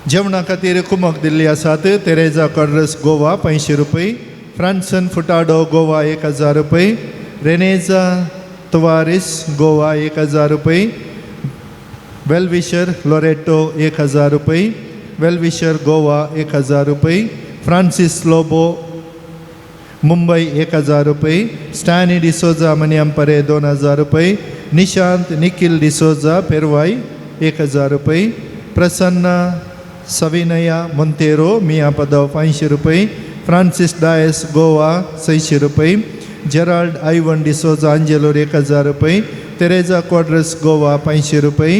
जेवणा खातीर कुमक दिल्ली आसात. तेरेजा कॉर्डस गोवा 500 रुपये, फ्रांसन फुटाडो गोवा 1000 रुपये, रेनेजा तुवारिस गोवा 1000 रुपये, वेलविशर लोरेटो 1000 रुपये, वेलविशर गोवा 1000 रुपये, फ्रांसिस लोबो मुंबई 1000 रुपये, स्टॅनी डिसोजा मनियंपरे 2000 रुपये, निशांत निखिल डिसोजा पेरवाई 1000 रुपये, प्रसन्न सविनया मोंतेरो मिया पदव 500 रुपये, फ्रांसिस डायस गोवा 600 रुपये, जेराल्ड आयवन डिसोजा अंजेलोर 1000 रुपये, तेरेजा क्वाड्रस गोवा 500 रुपये,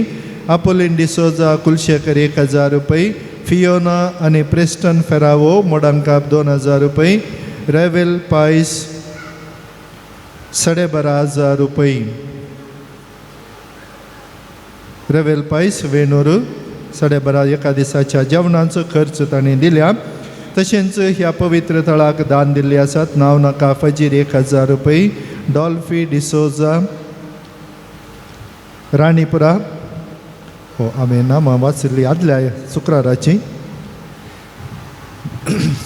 अपोलिन डिसोजा कुलशेखर 1000 रुपये, फियोना आणि प्रेस्टन फेरावो मोडांकाप 2000 रुपये, रेवेल पायस 12,500 रुपये, रेवेल पायस वेणूर 12.5 एका दिसाच्या जेवणाचो खर्च तांणी दिल्या. तशेंच ह्या पवित्र तळाक दान दिल्ली आसात. नांव नाका फजीर 1000 रुपये, डॉल्फी डिसोजा राणीपुरा, हो हांवें नांवां वाचली आदल्या शुक्राराची,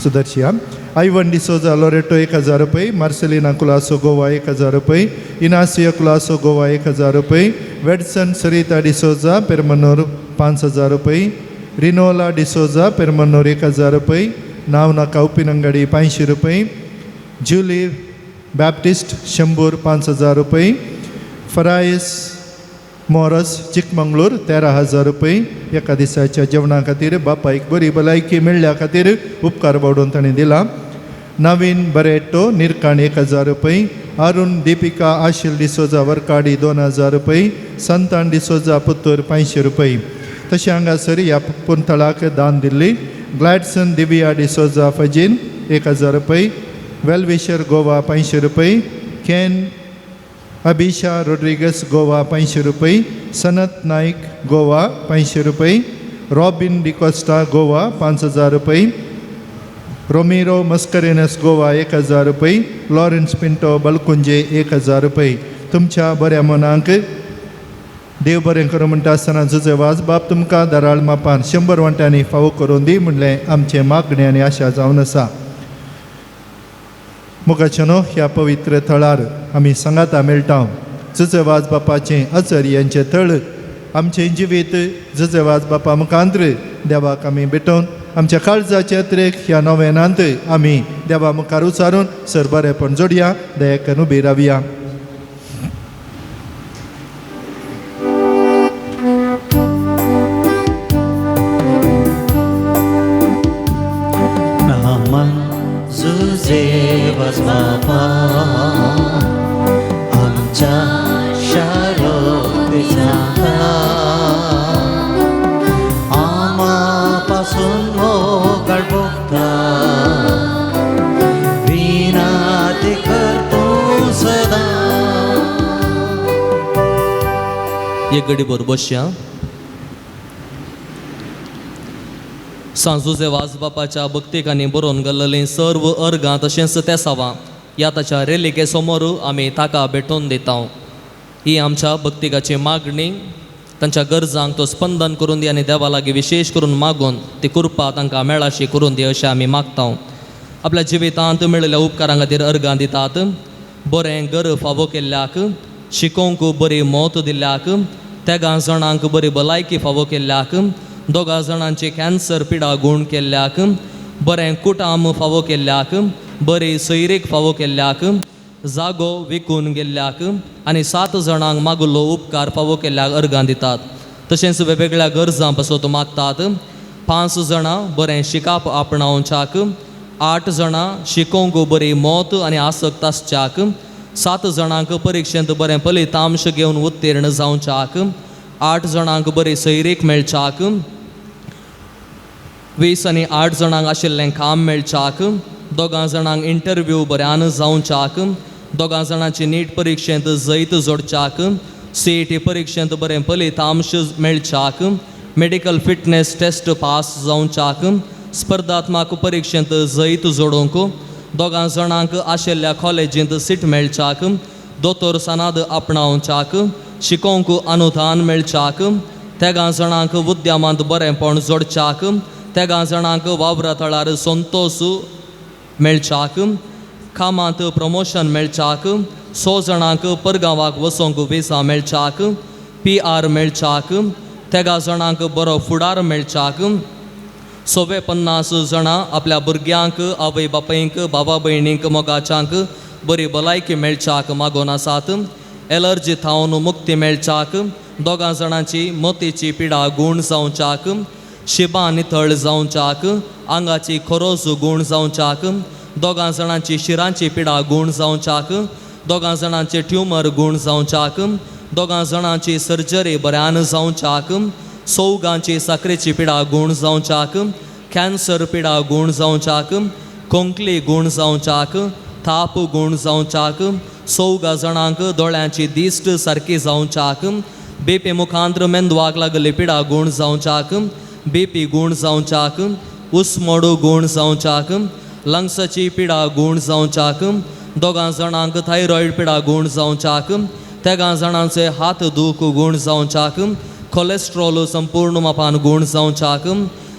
सुदर्शिया, आयवन डिसोजा लोरेटो 1000 रुपये, मार्सेलिना कुलासो गोवा 1000 रुपये, इनासियो कुलासो गोवा 1000 रुपये, वेडसन सरिता डिसोजा पेरमनूर 5000 रुपये, रिनोला डिसोजा पेरमनूर 1000 रुपये, नाव नाका उपिनंगडी 500 रुपये, जुली बॅप्टिस्ट शंभूर 5000 रुपये, फरायस मोरस चिकमंगळूर 13,000 रुपये. एका दिसाच्या जेवणा खातीर बापायक बरी भलायकी मेळ्ळ्या खातीर उपकार वाडोवन ताणें दिला. नवीन बरेटो निरकाण 1000 रुपये, अरुण दीपिका आशिल डिसोजा वरकाडी 2000 रुपये, संतान डिसोजा पुत्तूर 500 रुपये. तशें हांगासर ह्या पुंतळाक दान दिल्ली. ग्लॅडसन दिव्या डिसोजा फजीन 1000 रुपये, वेलविशर गोवा 500 रुपये, केन अभिशा रोड्रिगस गोवा 500 रुपये, सनत नाईक गोवा 500 रुपये, रॉबिन डिकोस्टा गोवा 5000 रुपये, रोमिरो मस्करेनस गोवा 1000 रुपये, लॉरेन्स पिंटो बलकुंजे 1000 रुपये. तुमच्या बऱ्या मनाक देव बरें करूं म्हणटा आसतना जुजे वाज बाप तुमकां दराळ मापान 100 वांट्यांनी फावो करून दी म्हणलें आमचे मागणी आनी आशा जावन आसा. मुखाचेनो ह्या पवित्र थळार आमी सांगाता मेळटा. जुजे वाज बापाचें आचर्यांचें थळ आमचें जिवीत जुजे वाज बापा मुखांत्र देवाक आमी भेटोवन आमच्या काळजाचे यात्रेक ह्या नोवेनांत आमी देवा मुखार उचारून सरबरेपण जोडया, दयेकन उबी रावया. जुजेवाज बापा आमच्या शारोतीचा आमापासून मोकळ भोगता विनंती करतो सदा. एक घडी बरोबर बसया. सांजुजे वाजबापाच्या भक्तिकांनी बरोवन गेल्लें सर्व अर्गां तशेंच तेसावां ह्या ताच्या रेलिके समोर आमी ताका भेटोवन दिता. ही आमच्या भक्तिकाची मागणी. तांच्या गरजांक तो स्पंदन करून दी आनी देवा लागीं विशेश करून मागून ती कृपा तांकां मेळाशी करून दी अशें आमी मागता. आपल्या जिवितांत मेळिल्ल्या उपकारां खातीर अर्गां दितात. बरें घर फावो केल्ल्याक, शिकोवंक बरी मोत दिल्ल्याक, तेगा जाणांक बरी भलायकी फावो केल्ल्याक, 2 जाणांची कॅन्सर पिडा गूण केल्ल्याक, बरें कुटाम फावो केल्ल्याक, बरी सैरीक फावो केल्ल्याक, जागो विकून गेल्ल्याक आनी 7 जाणांक मागुल्लो उपकार फावो केल्ल्याक अर्गां दितात. तशेंच वेगवेगळ्या गरजां पासत मागतात. 5 जाणां बरें शिकाप आपणावच्याक, 8 जाणां शिकोवंक बरी मोत आनी आसक्त आसच्याक, 7 जाणांक परिक्षेंत बरें फलितांश घेवन उत्तीर्ण जावच्याक, 8 जाणांक बरी सैरीक मेळच्याक, 20 आनी 8 जाणांक आशिल्लें काम मेळच्याक, 2 जाणांक इंटरव्यू बऱ्यान जावच्याक, 2 जाणांची नीट परिक्षेंत जैत जोडच्याक, CET परिक्षेंत बरें फलितांश मेळच्याक, मेडिकल फिटनेस टेस्ट पास जावच्याक, स्पर्धात्मक परीक्षेंत जैत जोडूंक दोगां जाणांक आशिल्ल्या कॉलेजींत सीट मेळच्याक दोतोर सनाद आपणावच्याक शिकोवंक अनुदान मेळच्याक तेगां जाणांक उद्यमांत बरेंपण जोडच्याक तेगां जाणांक वावरा थळार संतोष मेळच्याक कामांत प्रमोशन मेळच्याक 100 जाणांक परगांवाक वचोंक विसा मेळच्याक PR मेळच्याक तेगा जाणांक बरो फुडार मेळच्याक 150 जाणां आपल्या भुरग्यांक आवय बापायंक बाबा भयणींक मोगाच्यांक बरी भलायकी मेळच्याक मागोन आसात एलर्जी थावन मुक्ती मेळच्याक दोगां जाणांची मोतीची पिडा गूण जावच्याक शिबा नितळ जावच्याक आंगाची खरोज गूण जावच्याक दोगां जाणांची शिरांची पिडा गूण जावच्याक दोगां जाणांचे ट्युमर गूण जावच्याक दोगां जाणांची सर्जरी बऱ्यान जावच्याक सौगांची साखरेची पिडा गूण जावच्याक कॅन्सर पिडा गूण जावच्याक कोंकली गूण जावच्याक थाप गूण जावच्याक 100 जाणांक दोळ्यांची दिश्ट सारकी जावच्याक BP मुखांत्र मेंदवाक लागली पिडा गूण जावच्याक BP गूण जावच्याक उस्मोडू गूण जावच्याक लंग्साची पिडा गूण जावच्याक दोगां जाणांक थायरॉयड पिडा गूण जावच्याक तेगां जाणांचे हात दूख गूण जावच्याक कोलेस्ट्रॉल संपूर्ण मापान गूण जावच्याक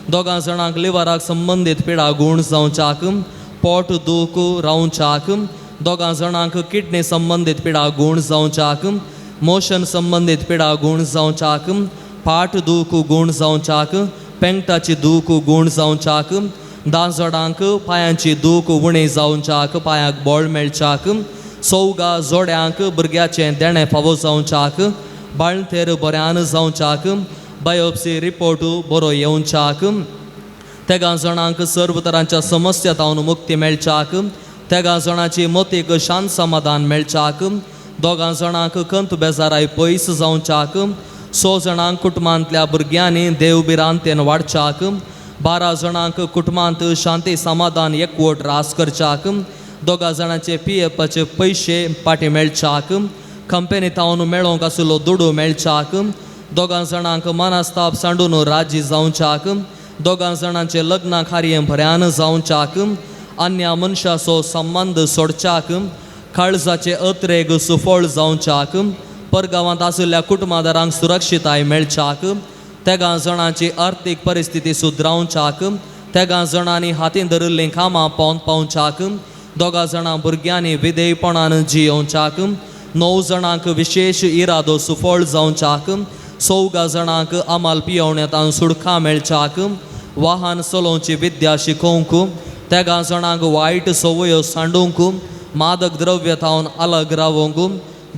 दोगां जाणांक लिव्हराक संबंधीत पिडा गूण जावच्याक पोट दूख रावच्याक दोगां जाणांक किडनी संबंधीत पिडा गूण जावच्याक मोशन संबंधीत पिडा गूण जावच्याक पाठ दूख गूण जावच्याक पेंगटाची दूख गूण जावच्याक दांजोडांक पांयांची दूख उणी जावच्याक पांयाक बळ मेळच्याक 100 जोड्यांक भुरग्याचें देणें फावो जावच्याक बाळंतेर बऱ्यान जावच्याक बायोप्सी रिपोर्ट बरो येवच्याक तेगां जाणांक सर्व तरांच्या समस्यातावन मुक्ती मेळच्याक तेगां जाणांची मोतीक शांत समाधान मेळच्याक दोगां जाणांक कंत बेजाराय पयस जावच्याक 100 जाणांक कुटुंबांतल्या भुरग्यांनी देवबिरांतेन वाडच्याक 12 जाणांक कुटुंबांत शांती समाधान एकवट रास करच्याक दोगां जाणांचे PFचे पयशे पाटी मेळच्याक कंपनी तावन मेळोंक आशिल्लो दुडू मेळच्याक दोगां जाणांक मनास्ताप सांडून राजी जावच्याक दोगां जाणांचे लग्न कार्य बऱ्यान जावच्याक अन्य मनशाचो संबंध सोडच्याक काळजाचे अत्रेग सुफळ जावच्याक परगांवांत आशिल्ल्या कुटुंबादारांक सुरक्षिताय मेळच्याक तेगां जाणांची आर्थीक परिस्थिती सुदरावच्याक तेगां जाणांनी हातीन धरिल्लीं कामां पावच्याक दोगां जाणां भुरग्यांनी विधेयपणान जियोवच्याक 9 जाणांक विशेष इरादो सुफळ जावच्याक 100 जाणांक आमाल पियोवण्यातान सुडका मेळच्याक वाहन चलोवची विद्या शिकोवंक तेगां जाणांक वायट संवयो सांडूंक मादक द्रव्य थावन अलग रावंक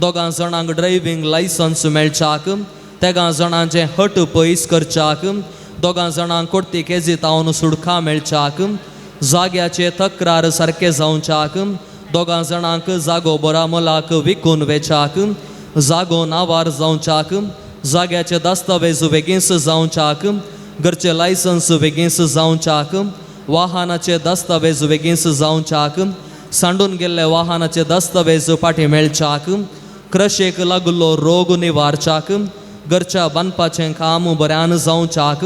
दोगां जाणांक ड्रायव्हिंग लायसन्स मेळच्याक तेगां जाणांचे हट पयस करच्याक दोगां जाणांक कोर्टी केजी तावन सुडका मेळच्याक जाग्याचे तक्रार सारके जावच्याक दोगां जाणांक जागो बरा मोलाक विकून वेचाक जागो नावार जावच्याक जाग्याचे दस्तावेज बेगीस जावच्याक घरचे लायसन्स बेगीस जावच्याक वाहनाचे दस्तावेज बेगीस जावच्याक सांडून गेल्ले वाहनाचे दस्तावेज फाटीं मेळच्याक क्रशेक लागलो रोग निवारच्याक घरच्या बांदपाचें काम बऱ्यान जावच्याक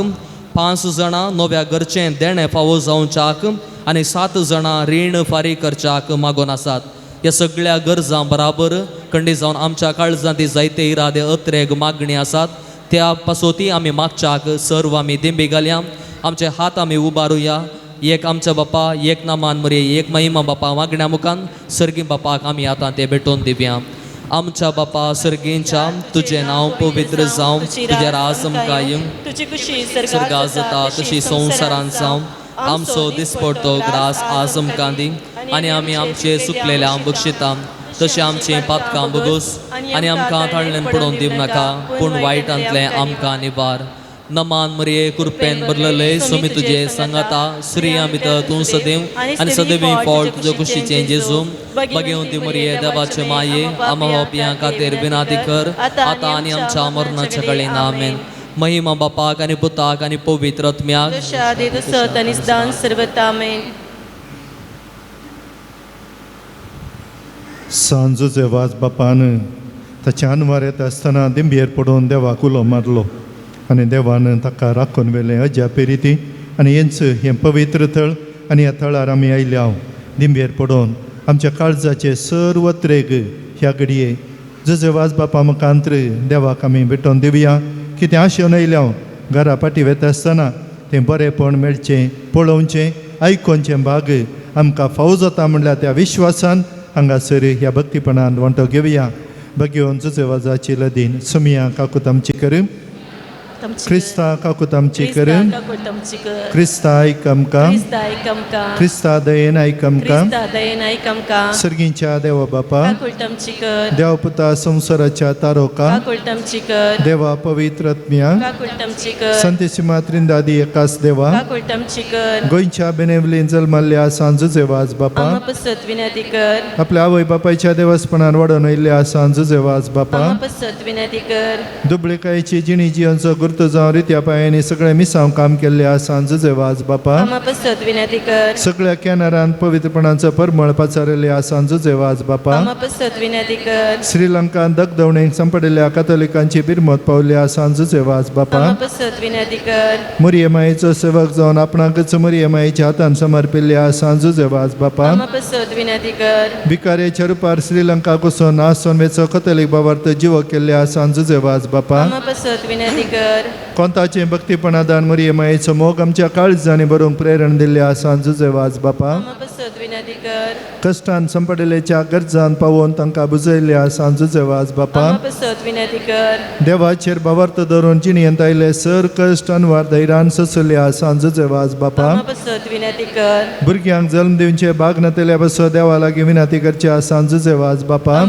5 जाणां नव्या घरचें देणें फावो जावच्याक आनी 7 जाणां रीण फारीक करच्याक मागोन आसात. ह्या सगळ्या गरजां बराबर खंडी जावन आमच्या काळजांत जायते इरादे अत्रेग मागणी आसात. त्या पासोती आमी मागच्याक सर्व आमी दिंबी घालया. आमचे हात आमी उबारुया. एक आमच्या बापा, एक नामान मरे, एक महिमा बापा मागण्या मुखान सर्गी बापाक आमी आतां ते भेटोवन दिवया. आमच्या बापा सर्गेंच्या तुझे नाव पवित्र जावं, तुझे राज कायम सर्गा जाता तशी संवसारांत जावं. आमचो दिसपडतो ग्रास आज आमकां दी आनी आमी आमचे सुकलेल्या बक्षिता तशें आमचें पातकां बगूस आनी आमकां थाळ्ळेन पडोवन दिवं नाका पूण वायटांतले आमकां निबार. नमान मरिये कृपेन बरलले सोमी तुझे सांगाता श्रिया भितर तूं सदैव आनी सदैवी फळ तुज्या कुशीचें जेजू बगेवन ती मरिये देवाचे माये आमा होपयां खातीर विनाती कर आतां आनी आमच्या मरणाच्या कळेन आमेन. महिमा बापाक आनी पुताक आनी पवित्र आत्म्याक सांजूचे वाज बापान ताच्यान वार येता आसतना दिंबयेर पडोवन देवाक उलो मारलो आनी देवान ताका राखून व्हेलें. अज्या पेरी ती आनी हेंच हें पवित्र थळ आनी ह्या थळार आमी आयल्या दिंबेर पडोवन आमच्या काळजाचे सर्व त्रेग ह्या घडये जजे वाज बापा मुखांत्र देवाक आमी भेटोवन दिवया कितें आशेवन आयल्या घरा फाटी वता आसतना तें बरेंपण मेळचें पळोवचें आयकोनचें भाग आमकां फावो जाता म्हणल्यार त्या विश्वासान हांगासर ह्या भक्तीपणान वांटो घेवया बगेवन जजे वाजाची लदीन सुमिया काकूत आमची कर क्रिस्ता काकूत आमची कर क्रिस्ता आयक आमकां क्रिस्ता दयेन आयक आमकां सर्गीच्या देवा बापा देवा पुता संवसाराच्या तारोका देवा पवित्र आत्म्या संतेसिमा त्रिंदादी एकाच देवा गोंयच्या बेनेवलीन जल्माल्ल्या सांजुजे वाज बापा आपल्या आवय बापायच्या देवस्पणान वाडोवन आयिल्ल्या सांजुजे वाज बापा दुबळेकायेची जिणी जियेचो गुर्त जावन रित्या पायांनी सगळे मिसांव काम केल्ल्या सांजुजे वाज बापा सगळ्या कॅनरान पवित्रपणाचो परमळ पचारिल्ल्या सांजुजे वाज बापा श्रीलंकान दगदवणेक संपडिल्ल्या कातोलिकांची बिरमत पावल्या सांजुजे वाज बापा मरियमायेचो सेवक जावन आपणाकच मरियमायेच्या हातान समर्पिल्ल्या सांजुजे वाज बापा भिकाऱ्याच्या रुपार श्रीलंका कुसून आसून वेचो कथोलीक बाबार्थ जिवो केल्ल्या सांजुजे वाज बापा कोंताचें भक्तीपणादान मरियमायेचो मोग आमच्या काळजांनी बरोवंक प्रेरण दिल्ल्या सांजुजे वाज बापा कश्टान संपडिल्ल्याच्या गरजान पावोवन तांकां बुजयल्ल्या सांजुजे वाज बापा देवाचेर भावार्थ धरून जिणेंत आयले सर कश्ट अनवार धैर्यान सोंसल्या सांजुजे वाज बापा भुरग्यांक जल्म दिवचे भाग नातेल्या बसो देवा लागीं विनंती करच्या सांजुजे वाज बापा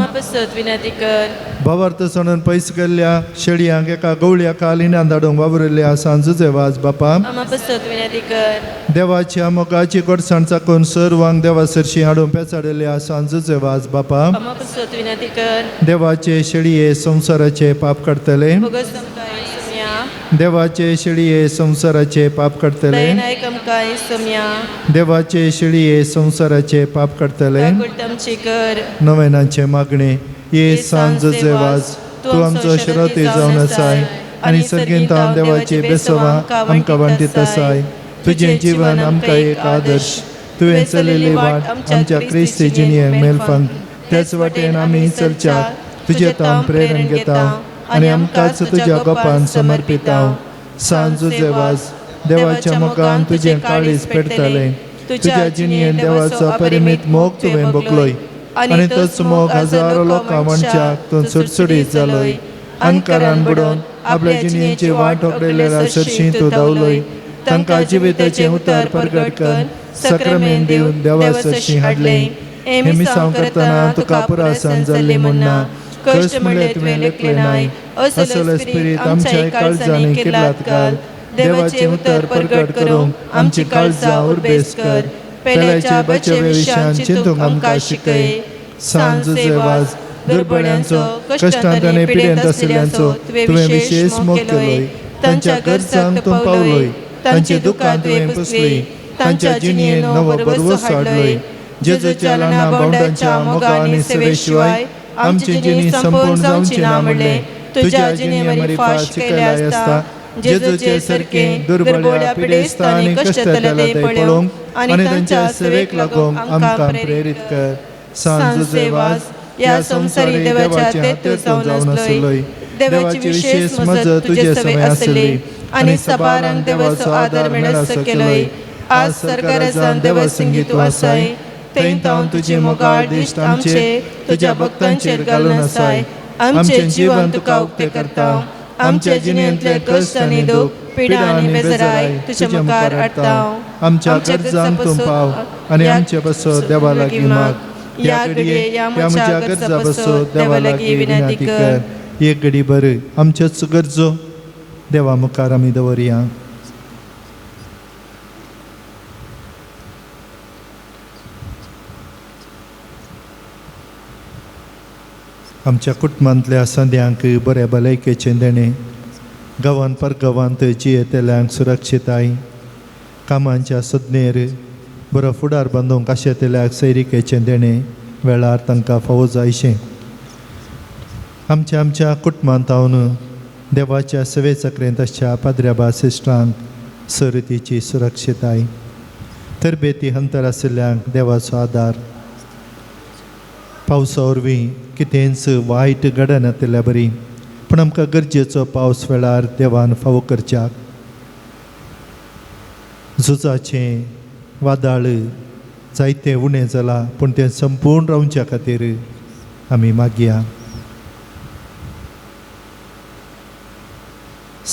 भावार्थ सोडून पयस गेल्ल्या शेडयांक एका गवळ्या कालिनान धाडूंक वावरिल्ल्या सांजुजे वाज बापा देवाच्या मोगाची गोडसाण चाकून सर्वांक देवा सरशी हाडून पेचाडिल्ल्या सांजुजे वाज बापा देवाचे शेळये संवसाराचे पाप काडतले देवाचे शेळये संवसाराचे पाप काडतले देवाचे शेळये संवसाराचे पाप काडतले नवेनाचे मागणे ये सांजुजे वाज तूं आमचो शिरोती जावन आसाय आनी सर्गेंत हांव देवाची बेसवां आमकां वांटीत आसाय तुजें जीवन आमकां एक आदर्श तुवें चलिल्ली वाट आमच्या क्रिस्ती जिणेक मेलफंक त्याच वाटेन आमी चलच्या तुजें ताम प्रेरण घेता आनी आमकांच तुज्या गोपान समर्पिता सांजुजे वाज देवाच्या मोगान तुजें काळीज पेटतलें तुज्या जिणेन देवाचो परिमीत मोग तुवें भोगलोय आनी तोच मोग हजारो लोकां मनशाक तूं सुटसुडीत जालोय अनकारान बुडोवन आपल्या जिणेची वाट ओकडिल्ल्या सरशी तूं धांवलोय तांकां जिविताचें उतर प्रगट कर सक्रामेंत दिवन देवा सरशी हाडलें हें मिसांव करतना तुका पुरासान जाल्ली म्हणना कश्ट म्हणलें तुवें लेखलें नाय असलो स्पिरीत आमच्या काळजांनी किर्लात घाल देवाचें उतर प्रगट करूंक आमची काळजां उर्बेस कर पेल्याच्या बचे विशयान चिंतूंक आमकां शिकय सांजुजे वाज दुर्बळ्यांचो कश्टांत आनी पिडेंत आशिल्ल्यांचो तुवें विशेश मोग केलोय तांच्या गरजांक तूं पावलोय तांचे दुखां तुवें पुसली तांच्या जिणेन नवो बरवस हाडलोय जेजूच्या ल्हान भावंडांच्या मोगा आनी सेवे शिवाय आमची जिणी संपूर्ण जावची ना म्हणलें तुज्या जिणे मरी फाश केल्या आसता जेजूचे सारकें दुर्बळ्या पिडेस्त आनी कश्टांतले ते पळोवंक आनी तांच्या सेवेक लागूंक आमकां प्रेरीत कर सांजुजे वाज ह्या संवसारी देवाच्या तेतून जावन आसलोय देवाची विशेष मजत तुजे सवे आसली आनी सबारांक देवाचो आदर मेळत सकेलोय आज सरकारान देवा संगीत आसाय थंय हांव तुजे मोगाळ दिश्ट आमचे तुज्या भक्तांचेर घालून आसाय आमचें जीवन तुका उक्तें करता आमच्या जिणेंतले कश्ट आनी दूख पिडा आनी बेजाराय तुजे मुखार हाडटा आमच्या गरजांक तूं पाव आनी आमचे बसो देवा लागीं माग या घडये या म्हज्या गरजा बसो देवा लागीं विनंती कर एक घडी भर आमच्योच गरजो देवा मुखार आमी दवरया आमच्या कुटुंबांतल्या सद्यांक बऱ्या भलायकेचें देणें गांवांत परगांवांत जियेतल्यांक सुरक्षिताय कामांच्या सदनेर बरो फुडार बांदूंक आशेतल्यांक सैरिकेचें देणें वेळार तांकां फावो जायशें आमच्या कुटुंबांत हांव देवाच्या सेवे चक्रेंत आसच्या पाद्र्या सिस्टरांक सर्तीची सुरक्षिताय, तरबेती हंतर आशिल्ल्यांक देवाचो आदार, पावसा वरवीं कितेंच वायट घडना जाल्यार बरी, पूण आमकां गरजेचो पावस वेळार देवान फावो करच्याक, झुजाचें वादळ जायतें उणें जालां पूण तें संपूर्ण रावच्या खातीर आमी मागया.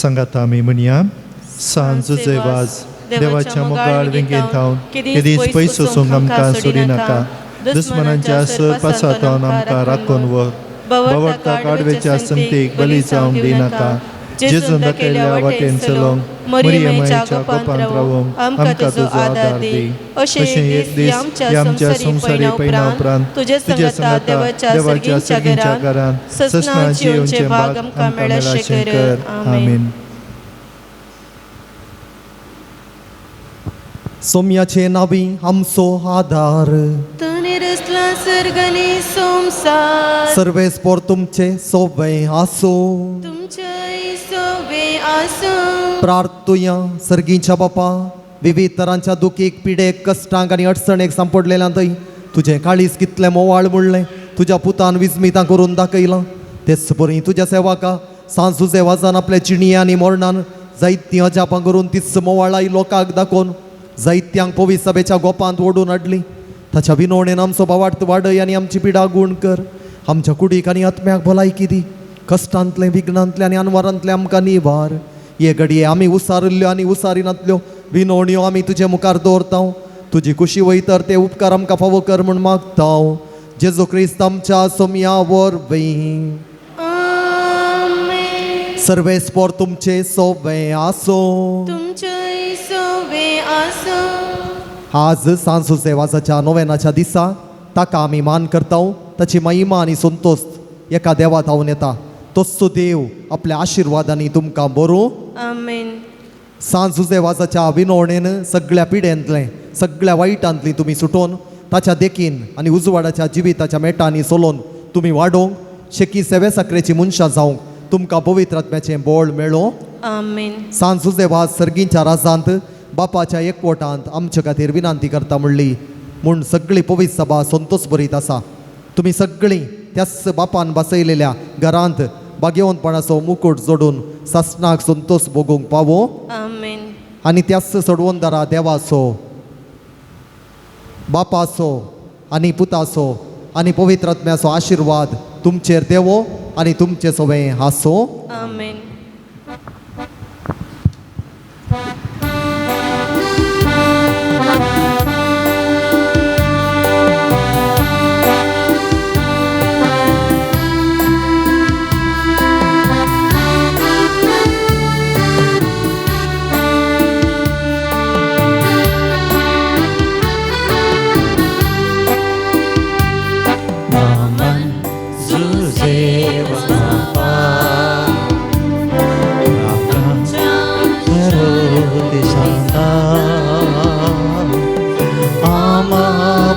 सांगात आमी म्हणया, सांज जेवाज देवाच्या मोगाळ विंगेन थावन केदींच पयस वचूंक आमकां सोडी नाका. दुस्मनांच्या सरपासांतल्यान आमकां राखून व्हर. बवडटाक आडवेच्या संगतीक बली जावंक दिनाका. जेजून दाखयल्या वाटेन चलोवंक मरियमाच्या गोपांत रावूंक आमकां तुजो आदार दी. अशें एक दीस आमच्या संवसारी पैना उपरांत तुजे संगता देवाच्या सर्गीच्या घरांत ससनाची येवचे भाग आमकां मेळशें कर. आमीन. सोम्याचे नावी आमचो आधार, तने रचला सर्गनी संसार, सर्वेस्पोर तुमचे सोबे आसो. तुमचे सोबे आसूं. प्रार्थुया सर्गीच्या बापा, विविध तरांच्या दुखीक पिडेक कश्टांक आनी अडचणेक सांपडलेल्या थंय तुजें काळीज कितलें मोवाळ म्हणलें तुज्या पुतान विस्मितां करून दाखयलां. तेच बरी तुज्या सेवाका सांजू सेवाजान आपल्या जिणिया आनी मरणान जायतीं अजापां करून तीच मोवाळाय लोकांक दाखोवन जायत्यांक पवित्र सभेच्या गोपांत ओडून हाडली. ताच्या विनवणेन आमचो भावार्थ वाडय आनी आमची पिडा गूण कर. आमच्या कुडीक आनी आत्म्याक भलायकी दी. कश्टांतले विघ्नांतले आनी अनवरांतले आमकां निवार. हे घडये आमी उसारिल्ल्यो आनी उसारिनातल्यो विनवण्यो आमी तुजे मुखार दवरतां. तुजी खुशी वयतर ते उपकार आमकां फावो कर म्हूण मागतां. जेजू क्रिस्त आमच्या सोम्या वरवीं. सर्वेस्पोर तुमचे सोबे आसो. तुमचे सोबे आसूं. आज सांजू सेवाजाच्या नोवेनाच्या दिसा ताका आमी मान करता. ताची महिमा आनी संतोष एका देवा थावन येता. तोच देव आपल्या आशिर्वादांनी तुमकां बरो. आमीन. सांजू सेवाजाच्या विनवणेन सगळ्या पिड्यांतले सगळ्या वायटांतली तुमी सुटोवन ताच्या देखीन आनी उजवाडाच्या जिविताच्या मेटांनी सोलोवन तुमी वाडोवंक शेकी सेवे साकरेची मनशां जावंक तुमकां पवित्र आत्म्याचें बोळ मेळो. आमीन. सांजू सेवा सर्गींच्या राजांत बापाच्या एकवटांत आमचे खातीर विनंती करता म्हणली म्हूण सगळी पवित्र सभा संतोष बरीत आसा. तुमी सगळीं त्याच बापान बसयलेल्या घरांत भाग्यवंतपणाचो मुकुट जोडून ससनाक संतोष भोगूंक पावो. आमीन. आनी त्याच सोडवंदारा देवाचो बापाचो आनी पुताचो आनी पवित्र आत्म्याचो आशिर्वाद तुमचेर देवो आनी तुमचे सगळे हांसो. आमीन.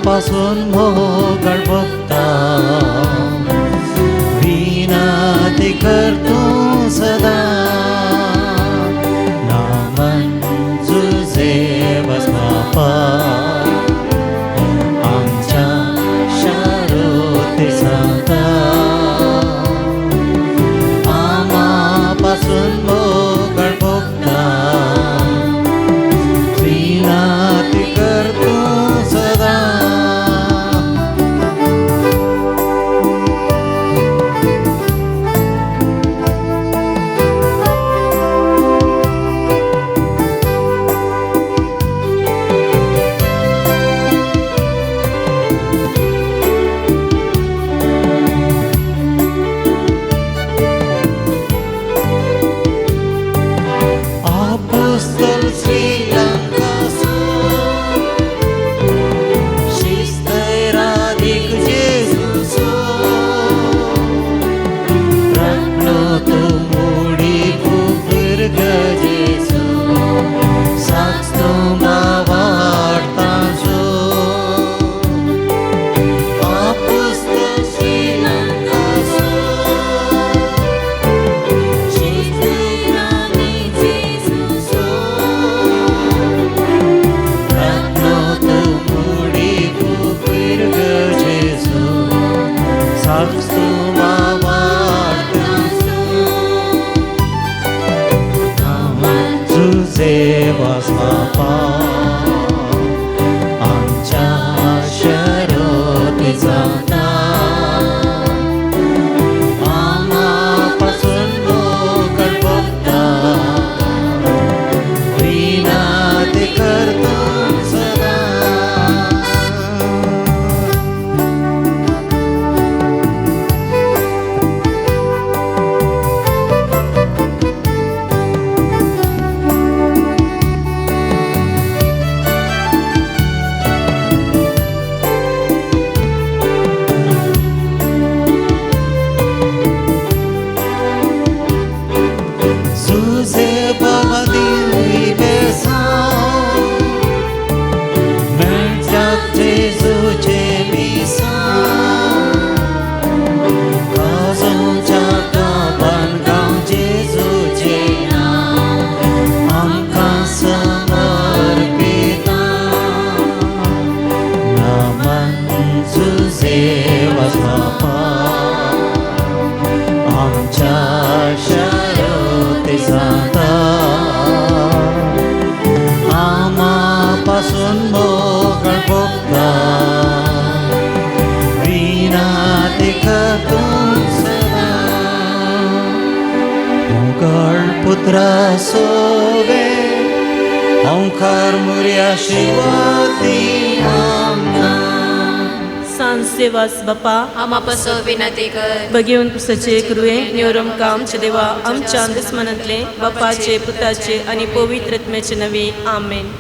पासून मोगळ बघता विनंती करतो सदा नामन तुझे बापा आमच्या शारोते सांगता आम्हापासून मोगळ बघता विनंती करतो सदा सेवा बापा आमच्या शरते जाता आमापासून मोकळ पोगता विनातिक तूं सदा मोकळ पुत्रा सोवे ओंकार मुर्या शिवाती आमना सांज सेवास बापा आम्हा पासो विनंती कर बघेवन पुसाचे करुये निवरम आमचे देवा आमच्या दुस्मनांतले बापाचे पुताचे आणि पवित्र आत्म्याचे नवे आमेन.